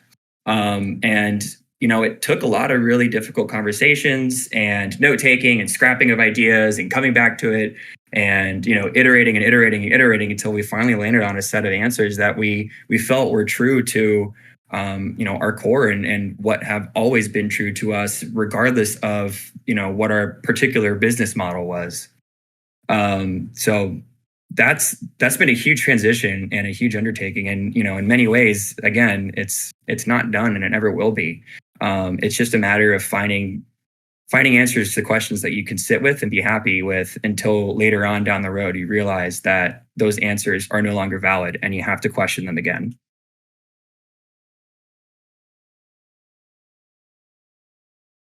And it took a lot of really difficult conversations and note-taking and scrapping of ideas and coming back to it and, iterating until we finally landed on a set of answers that we felt were true to our core and what have always been true to us, regardless of, what our particular business model was. So that's been a huge transition and a huge undertaking. And, in many ways, again, it's not done and it never will be. It's just a matter of finding answers to questions that you can sit with and be happy with until later on down the road, you realize that those answers are no longer valid and you have to question them again.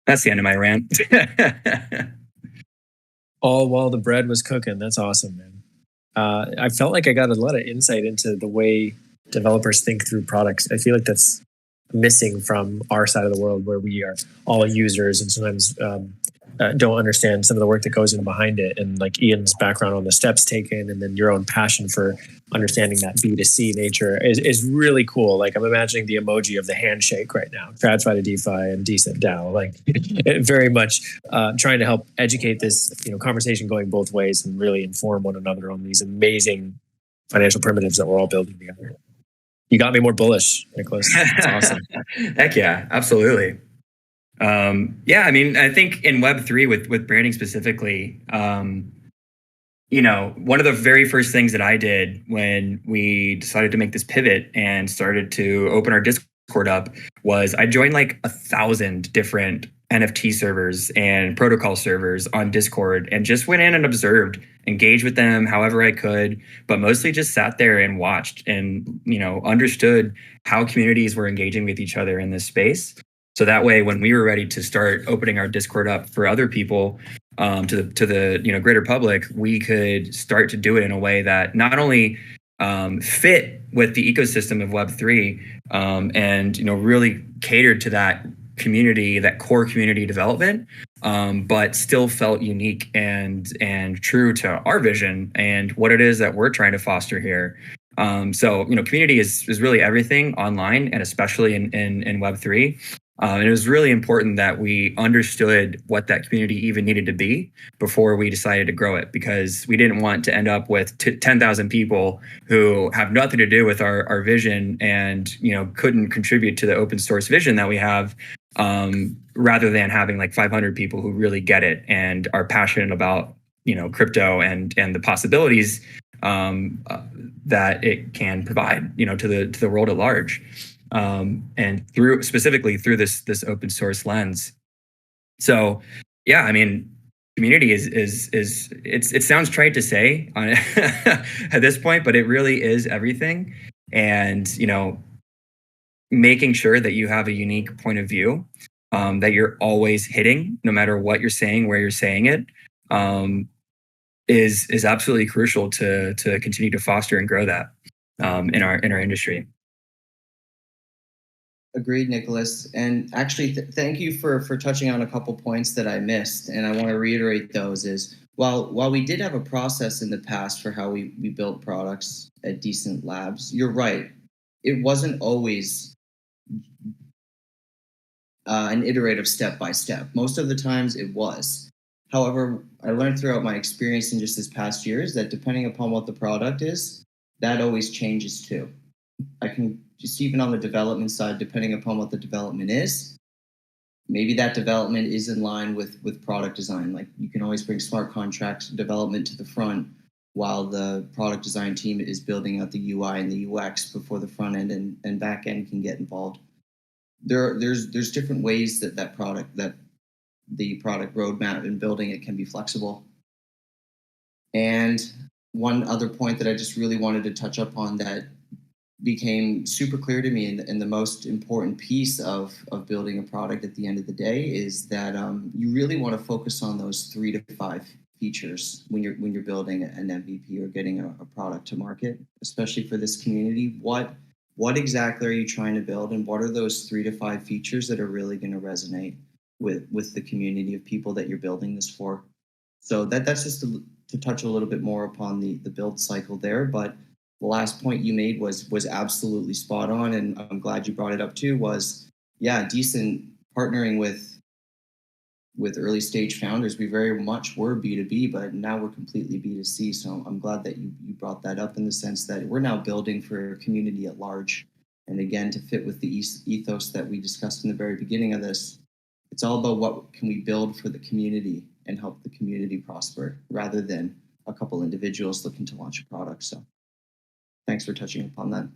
That's the end of my rant. All while the bread was cooking. That's awesome, man. I felt like I got a lot of insight into the way developers think through products. I feel like that's missing from our side of the world, where we are all users and sometimes don't understand some of the work that goes in behind it. And like Ian's background on the steps taken, and then your own passion for understanding that B2C nature is really cool. Like, I'm imagining the emoji of the handshake right now, TradFi to DeFi and Decent DAO, like very much trying to help educate this conversation going both ways and really inform one another on these amazing financial primitives that we're all building together. You got me more bullish, Nicholas. That's awesome. Heck yeah, absolutely. I mean, I think in Web3 with branding specifically, one of the very first things that I did when we decided to make this pivot and started to open our Discord up was I joined like 1,000 different NFT servers and protocol servers on Discord and just went in and observed, engaged with them however I could, but mostly just sat there and watched and, understood how communities were engaging with each other in this space. So that way, when we were ready to start opening our Discord up for other people, to the greater public, we could start to do it in a way that not only fit with the ecosystem of Web3 and really catered to that community, that core community development, but still felt unique and true to our vision and what it is that we're trying to foster here. So community is really everything online, and especially in Web3. And it was really important that we understood what that community even needed to be before we decided to grow it, because we didn't want to end up with 10,000 people who have nothing to do with our vision and couldn't contribute to the open source vision that we have, rather than having like 500 people who really get it and are passionate about crypto and the possibilities that it can provide to the world at large. And specifically through this open source lens. So, yeah, I mean, community is it sounds trite to say on at this point, but it really is everything. And making sure that you have a unique point of view that you're always hitting, no matter what you're saying, where you're saying it, is absolutely crucial to continue to foster and grow that in our industry. Agreed, Nicholas. And actually, thank you for touching on a couple points that I missed. And I want to reiterate those is, while we did have a process in the past for how we built products at Decent Labs, you're right. It wasn't always an iterative step by step. Most of the times it was. However, I learned throughout my experience in just this past year is that depending upon what the product is, that always changes too. I can just, even on the development side, depending upon what the development is, maybe that development is in line with product design. Like, you can always bring smart contract development to the front while the product design team is building out the UI and the UX before the front end and back end can get involved. There's different ways that the product roadmap and building it can be flexible. And one other point that I just really wanted to touch up on that became super clear to me, and the most important piece of building a product at the end of the day is that you really want to focus on those 3 to 5 features when you're building an MVP or getting a product to market, especially for this community. What exactly are you trying to build, and what are those 3 to 5 features that are really going to resonate with the community of people that you're building this for? So that's just to touch a little bit more upon the build cycle there. But the last point you made was absolutely spot on, and I'm glad you brought it up too. Was, yeah, Decent partnering with early stage founders. We very much were B2B, but now we're completely B2C. So I'm glad that you brought that up, in the sense that we're now building for a community at large, And again, to fit with the ethos that we discussed in the very beginning of this, it's all about what can we build for the community and help the community prosper, rather than a couple individuals looking to launch a product. So thanks for touching upon that.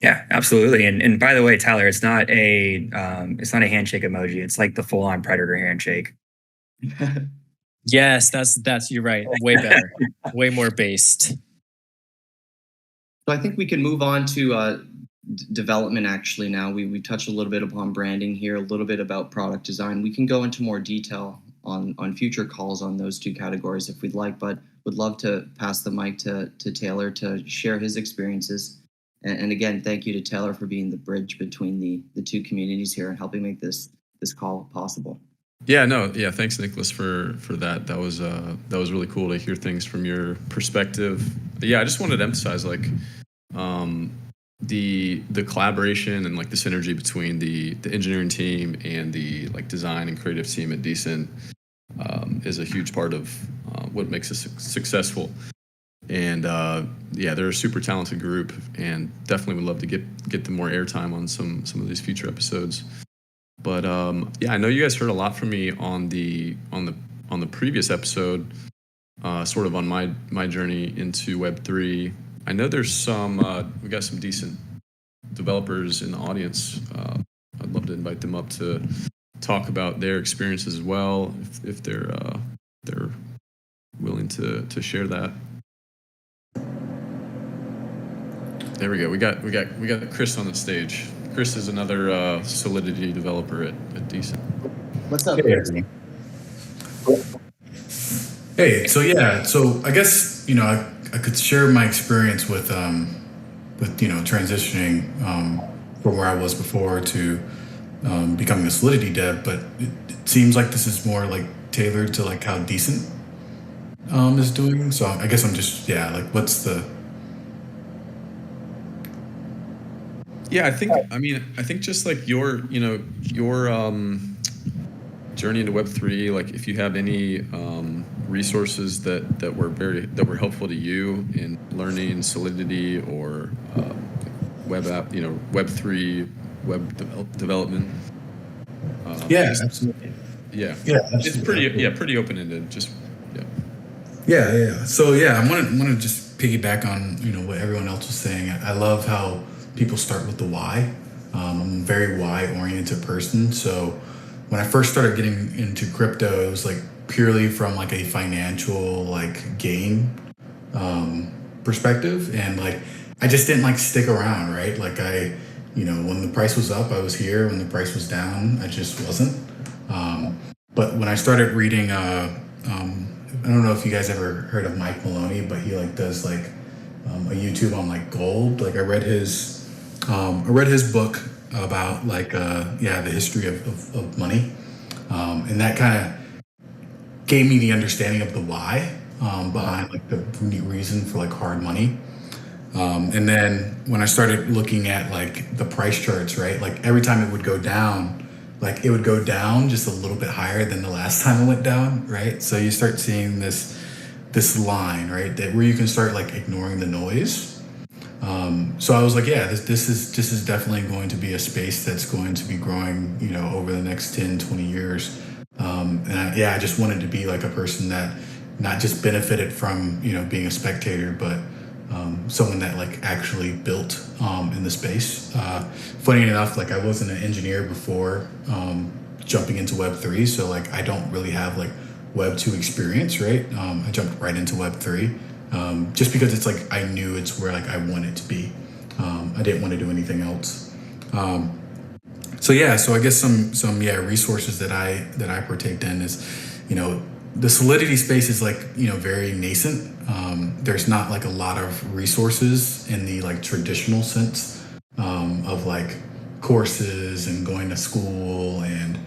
Yeah, absolutely. And by the way, Tyler, it's not a handshake emoji. It's like the full-on predator handshake. Yes, that's you're right. Way better, way more based. So I think we can move on to development. Actually, now we touched a little bit upon branding here, a little bit about product design. We can go into more detail on future calls on those two categories if we'd like, but would love to pass the mic to Taylor to share his experiences. And again, thank you to Taylor for being the bridge between the two communities here and helping make this call possible. Yeah, thanks, Nicholas, for that. That was really cool to hear things from your perspective. But yeah, I just wanted to emphasize the collaboration and like the synergy between the engineering team and the like design and creative team at Decent is a huge part of what makes us successful. And they're a super talented group, and definitely would love to get them more airtime on some of these future episodes. But I know you guys heard a lot from me on the previous episode, sort of on my journey into Web3. I know there's we got some decent developers in the audience. I'd love to invite them up to talk about their experiences as well, if they're willing to share that. There we go. We got Chris on the stage. Chris is another Solidity developer at Decent. What's up, Hey, Chris? Hey, so I guess I could share my experience with transitioning from where I was before to becoming a Solidity dev, but it seems like this is more like tailored to like how Decent is doing. So I guess I'm just what's the Yeah, I think just like your journey into Web3, like if you have any resources that were helpful to you in learning Solidity or web app, Web3 web development. absolutely. Yeah, Absolutely. it's pretty open ended. Just So I want to just piggyback on what everyone else was saying. I love how people start with the why. I'm a very why-oriented person. So when I first started getting into crypto, it was like purely from like a financial like gain perspective, and like I just didn't like stick around, right? Like when the price was up, I was here. When the price was down, I just wasn't. But when I started reading, I don't know if you guys ever heard of Mike Maloney, but he like does like a YouTube on like gold. Like I read his book about like the history of money, and that kind of gave me the understanding of the why behind like the reason for like hard money. And then when I started looking at like the price charts, right, like every time it would go down, like it would go down just a little bit higher than the last time it went down, right? So you start seeing this line, right, that where you can start like ignoring the noise. So I was like, this is definitely going to be a space that's going to be growing, over the next 10, 20 years. And I just wanted to be like a person that not just benefited from, being a spectator, but someone that like actually built in the space. Funny enough, like I wasn't an engineer before jumping into Web3, so like I don't really have like Web2 experience, right? I jumped right into Web3 just because it's like I knew it's where like I wanted to be. I didn't want to do anything else. So I guess some resources that I partake in is, the Solidity space is like, very nascent. There's not like a lot of resources in the like traditional sense of like courses and going to school and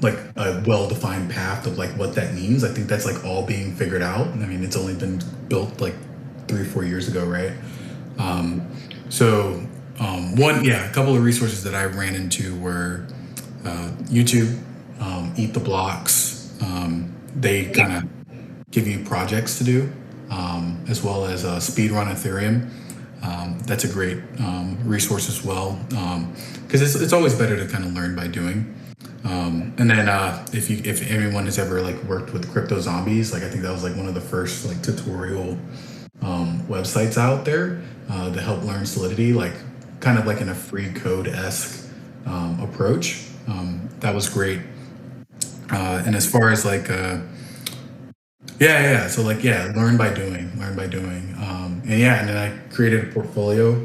like a well-defined path of like what that means. I think that's like all being figured out. I mean, it's only been built like 3 or 4 years ago, right? A couple of resources that I ran into were YouTube, Eat the Blocks. They kind of give you projects to do, as well as Speedrun Ethereum. That's a great resource as well, because it's always better to kind of learn by doing. And then if anyone has ever like worked with crypto zombies, like I think that was like one of the first like tutorial websites out there to help learn Solidity, like kind of like in a free code-esque approach. That was great. And as far as like so like learn by doing. And then I created a portfolio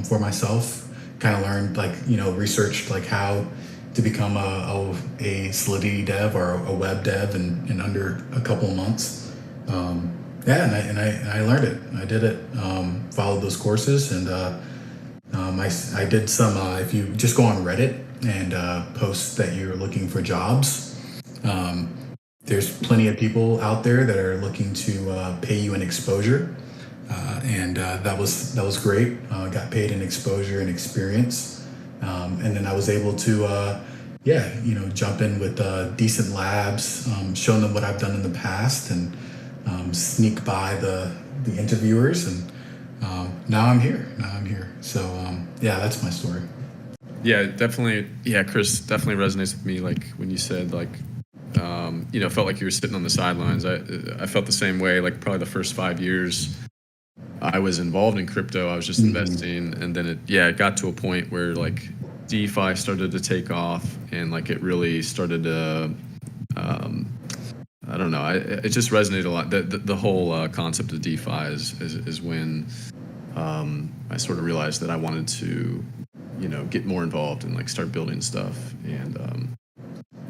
for myself, kind of learned like, researched like how to become a Solidity dev or a web dev in under a couple of months. And I learned it. I did it, followed those courses, and I did some, if you just go on Reddit and post that you're looking for jobs, there's plenty of people out there that are looking to pay you an exposure. And that was great. Got paid in exposure and experience. And then I was able to, jump in with Decent Labs, show them what I've done in the past, and sneak by the interviewers. And now I'm here. So, that's my story. Yeah, definitely. Yeah, Chris, definitely resonates with me. Like when you said like, felt like you were sitting on the sidelines. I felt the same way. Like probably the first 5 years I was involved in crypto, I was just investing, and then it got to a point where like DeFi started to take off, and like it really started to, I don't know, it just resonated a lot. The whole concept of DeFi is when I sort of realized that I wanted to, get more involved and like start building stuff, and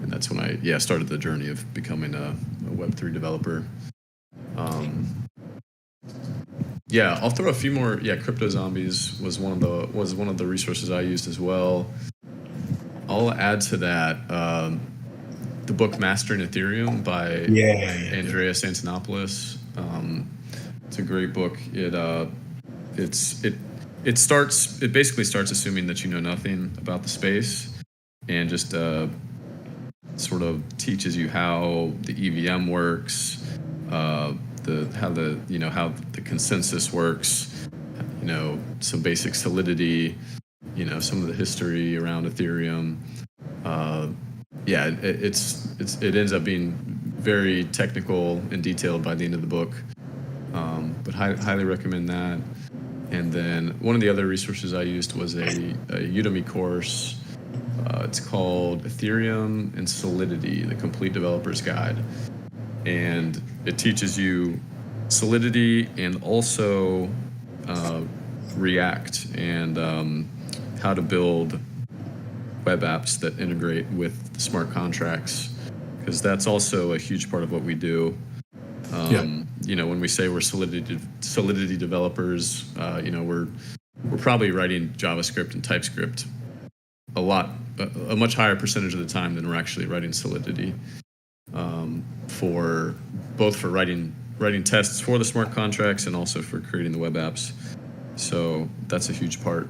that's when I started the journey of becoming a Web3 developer. I'll throw a few more. Crypto Zombies was one of the resources I used as well. I'll add to that the book Mastering Ethereum by Andreas Antonopoulos. It's a great book. It basically starts assuming that you know nothing about the space, and just sort of teaches you how the EVM works, how the consensus works, some basic Solidity, some of the history around Ethereum. It ends up being very technical and detailed by the end of the book, but highly recommend that. And then one of the other resources I used was a Udemy course. It's called Ethereum and Solidity, the Complete Developer's Guide. And it teaches you Solidity and also React and how to build web apps that integrate with the smart contracts, because that's also a huge part of what we do. When we say we're Solidity developers, we're probably writing JavaScript and TypeScript a much higher percentage of the time than we're actually writing Solidity, for writing tests for the smart contracts and also for creating the web apps. So that's a huge part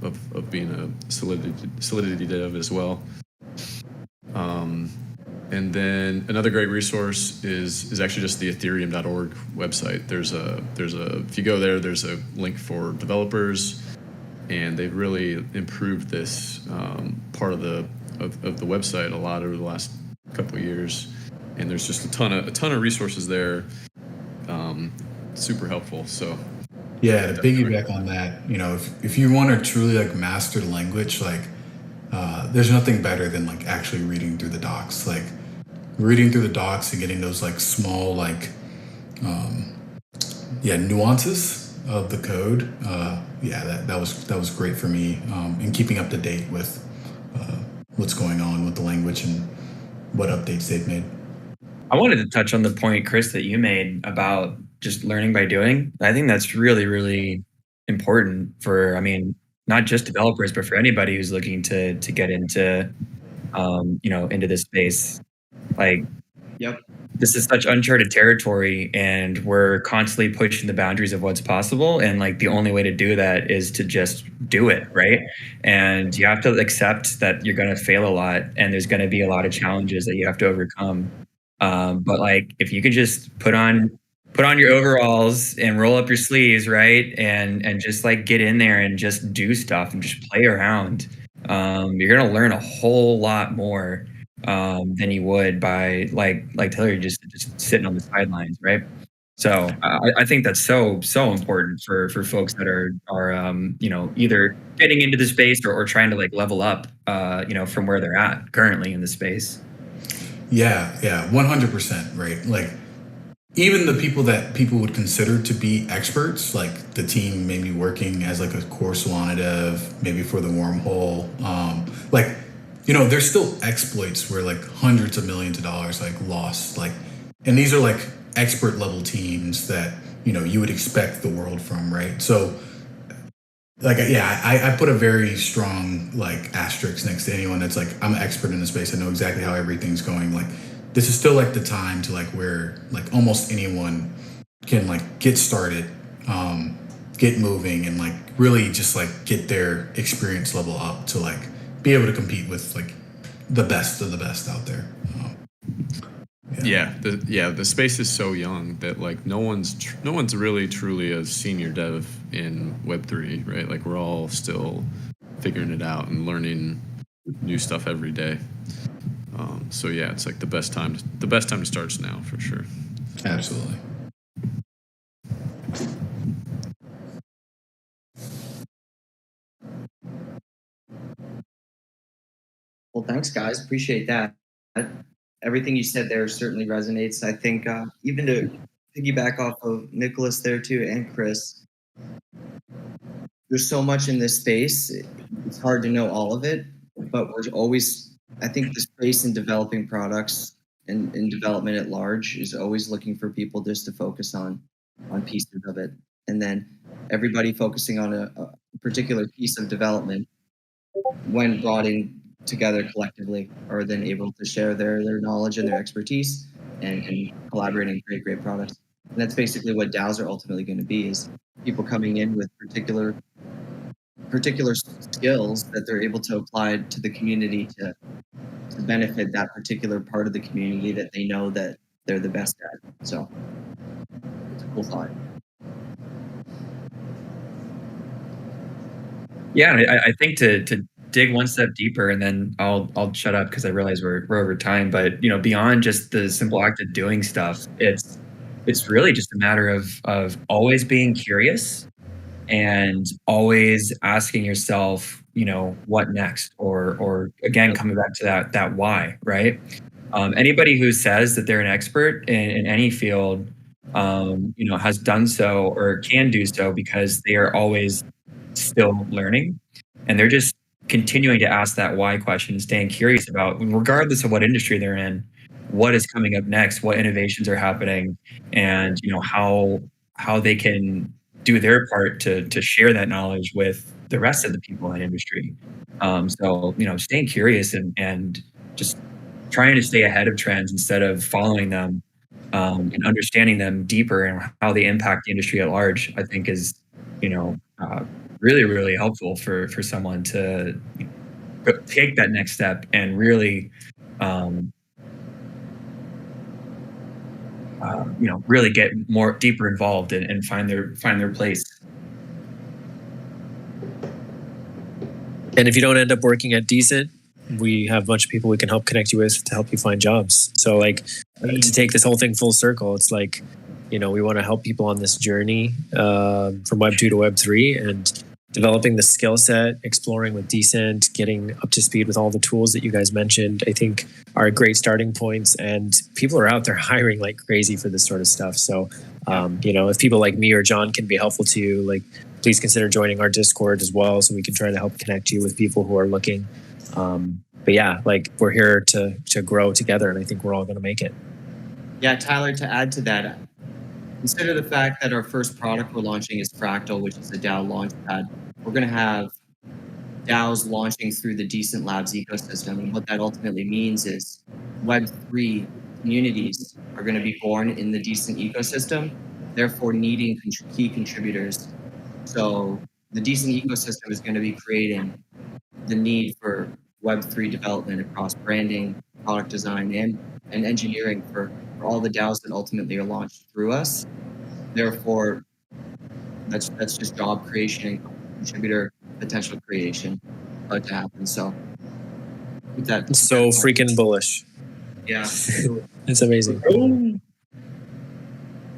of being a Solidity dev as well. And then another great resource is actually just the Ethereum.org website. There's if you go there, there's a link for developers, and they've really improved this part of the website a lot over the last couple of years. And there's just a ton of resources there, super helpful. So to piggyback on that, if you want to truly like master the language, like there's nothing better than like actually reading through the docs, like reading through the docs and getting those like small like nuances of the code. That was great for me in keeping up to date with what's going on with the language and what updates they've made. I wanted to touch on the point, Chris, that you made about just learning by doing. I think that's really, really important for, not just developers, but for anybody who's looking to get into, into this space. This is such uncharted territory, and we're constantly pushing the boundaries of what's possible. And like the only way to do that is to just do it, right? And you have to accept that you're going to fail a lot, and there's going to be a lot of challenges that you have to overcome. But like if you could just put on put on your overalls and roll up your sleeves, right? And just like get in there and just do stuff and just play around. You're gonna learn a whole lot more than you would by like Taylor just sitting on the sidelines, right? So I think that's so important for folks that are either getting into the space or trying to like level up from where they're at currently in the space. Yeah, 100%, right? Like even the people that people would consider to be experts, like the team maybe working as like a core Solana dev, maybe for the wormhole, there's still exploits where like hundreds of millions of dollars like lost, like, and these are like expert level teams that you would expect the world from, right? So like, yeah, I put a very strong like asterisk next to anyone that's like, I'm an expert in the space, I know exactly how everything's going. Like this is still like the time to like where like almost anyone can like get started, get moving, and like really just like get their experience level up to like be able to compete with like the best of the best out there. The space is so young that like no one's really truly a senior dev in Web3, right? Like we're all still figuring it out and learning new stuff every day. So yeah, it's like the best time to start now for sure. Absolutely. Well, thanks, guys. Appreciate that. Everything you said there certainly resonates. I think even to piggyback off of Nicholas there too, and Chris, there's so much in this space. It's hard to know all of it, but we're always, I think the space in developing products and in development at large is always looking for people just to focus on pieces of it. And then everybody focusing on a particular piece of development, when brought in together collectively, are then able to share their knowledge and their expertise and collaborate and create great products. And that's basically what DAOs are ultimately going to be, is people coming in with particular skills that they're able to apply to the community to benefit that particular part of the community that they know that they're the best at. So it's a cool thought. Yeah, I think to dig one step deeper, and then I'll shut up because I realize we're over time. But beyond just the simple act of doing stuff, it's really just a matter of always being curious and always asking yourself, what next, or again coming back to that why, right? Anybody who says that they're an expert in any field, has done so or can do so because they are always still learning, and they're just continuing to ask that why question, staying curious about, regardless of what industry they're in, what is coming up next, what innovations are happening, and how they can do their part to share that knowledge with the rest of the people in industry. So staying curious and just trying to stay ahead of trends instead of following them, and understanding them deeper and how they impact the industry at large, I think is really, really helpful for someone to take that next step and really, really get more deeper involved and find their place. And if you don't end up working at Decent, we have a bunch of people we can help connect you with to help you find jobs. So like to take this whole thing full circle, it's like, we want to help people on this journey from Web2 to Web3 and developing the skill set, exploring with Decent, getting up to speed with all the tools that you guys mentioned, I think are great starting points. And people are out there hiring like crazy for this sort of stuff. So, if people like me or John can be helpful to you, like please consider joining our Discord as well, so we can try to help connect you with people who are looking. But yeah, like we're here to grow together, and I think we're all going to make it. Yeah, Tyler, to add to that, consider the fact that our first product we're launching is Fractal, which is a DAO launchpad. We're going to have DAOs launching through the Decent Labs ecosystem. And what that ultimately means is Web3 communities are going to be born in the Decent ecosystem, therefore needing key contributors. So the Decent ecosystem is going to be creating the need for Web3 development across branding, product design, and engineering for all the DAOs that ultimately are launched through us. Therefore, that's just job creation, contributor potential creation about to happen. So with that, So freaking bullish. yeah. It's amazing.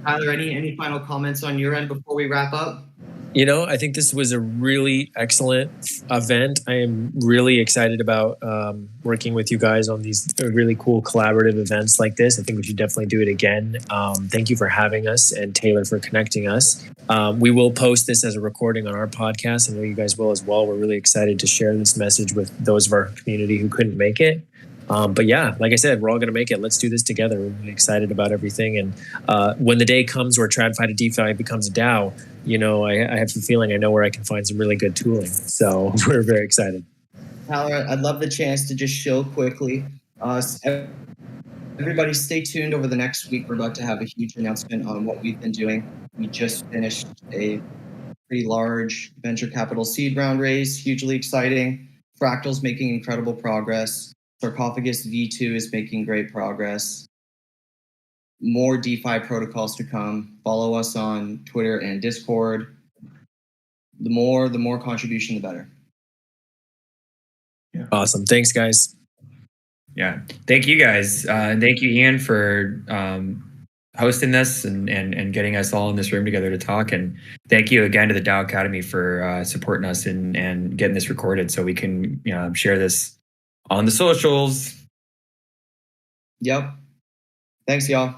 Tyler, any final comments on your end before we wrap up? You know, I think this was a really excellent event. I am really excited about working with you guys on these really cool collaborative events like this. I think we should definitely do it again. Thank you for having us, and Taylor for connecting us. We will post this as a recording on our podcast. I know you guys will as well. We're really excited to share this message with those of our community who couldn't make it. But yeah, like I said, we're all going to make it. Let's do this together. We're really excited about everything. And when the day comes where TradFi to DeFi becomes a DAO, you know, I have a feeling I know where I can find some really good tooling. So we're very excited. Tyler, I'd love the chance to just show quickly. Everybody stay tuned over the next week. We're about to have a huge announcement on what we've been doing. We just finished a pretty large venture capital seed round raise, hugely exciting. Fractal's making incredible progress. Sarcophagus V2 is making great progress. More DeFi protocols to come. Follow us on Twitter and Discord. The more contribution, the better. Yeah. Awesome. Thanks, guys. Yeah. Thank you guys. Thank you, Ian, for hosting this and getting us all in this room together to talk. And thank you again to the DAO Academy for supporting us and getting this recorded so we can share this on the socials. Yep. Thanks, y'all.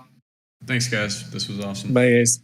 Thanks, guys. This was awesome. Bye, guys.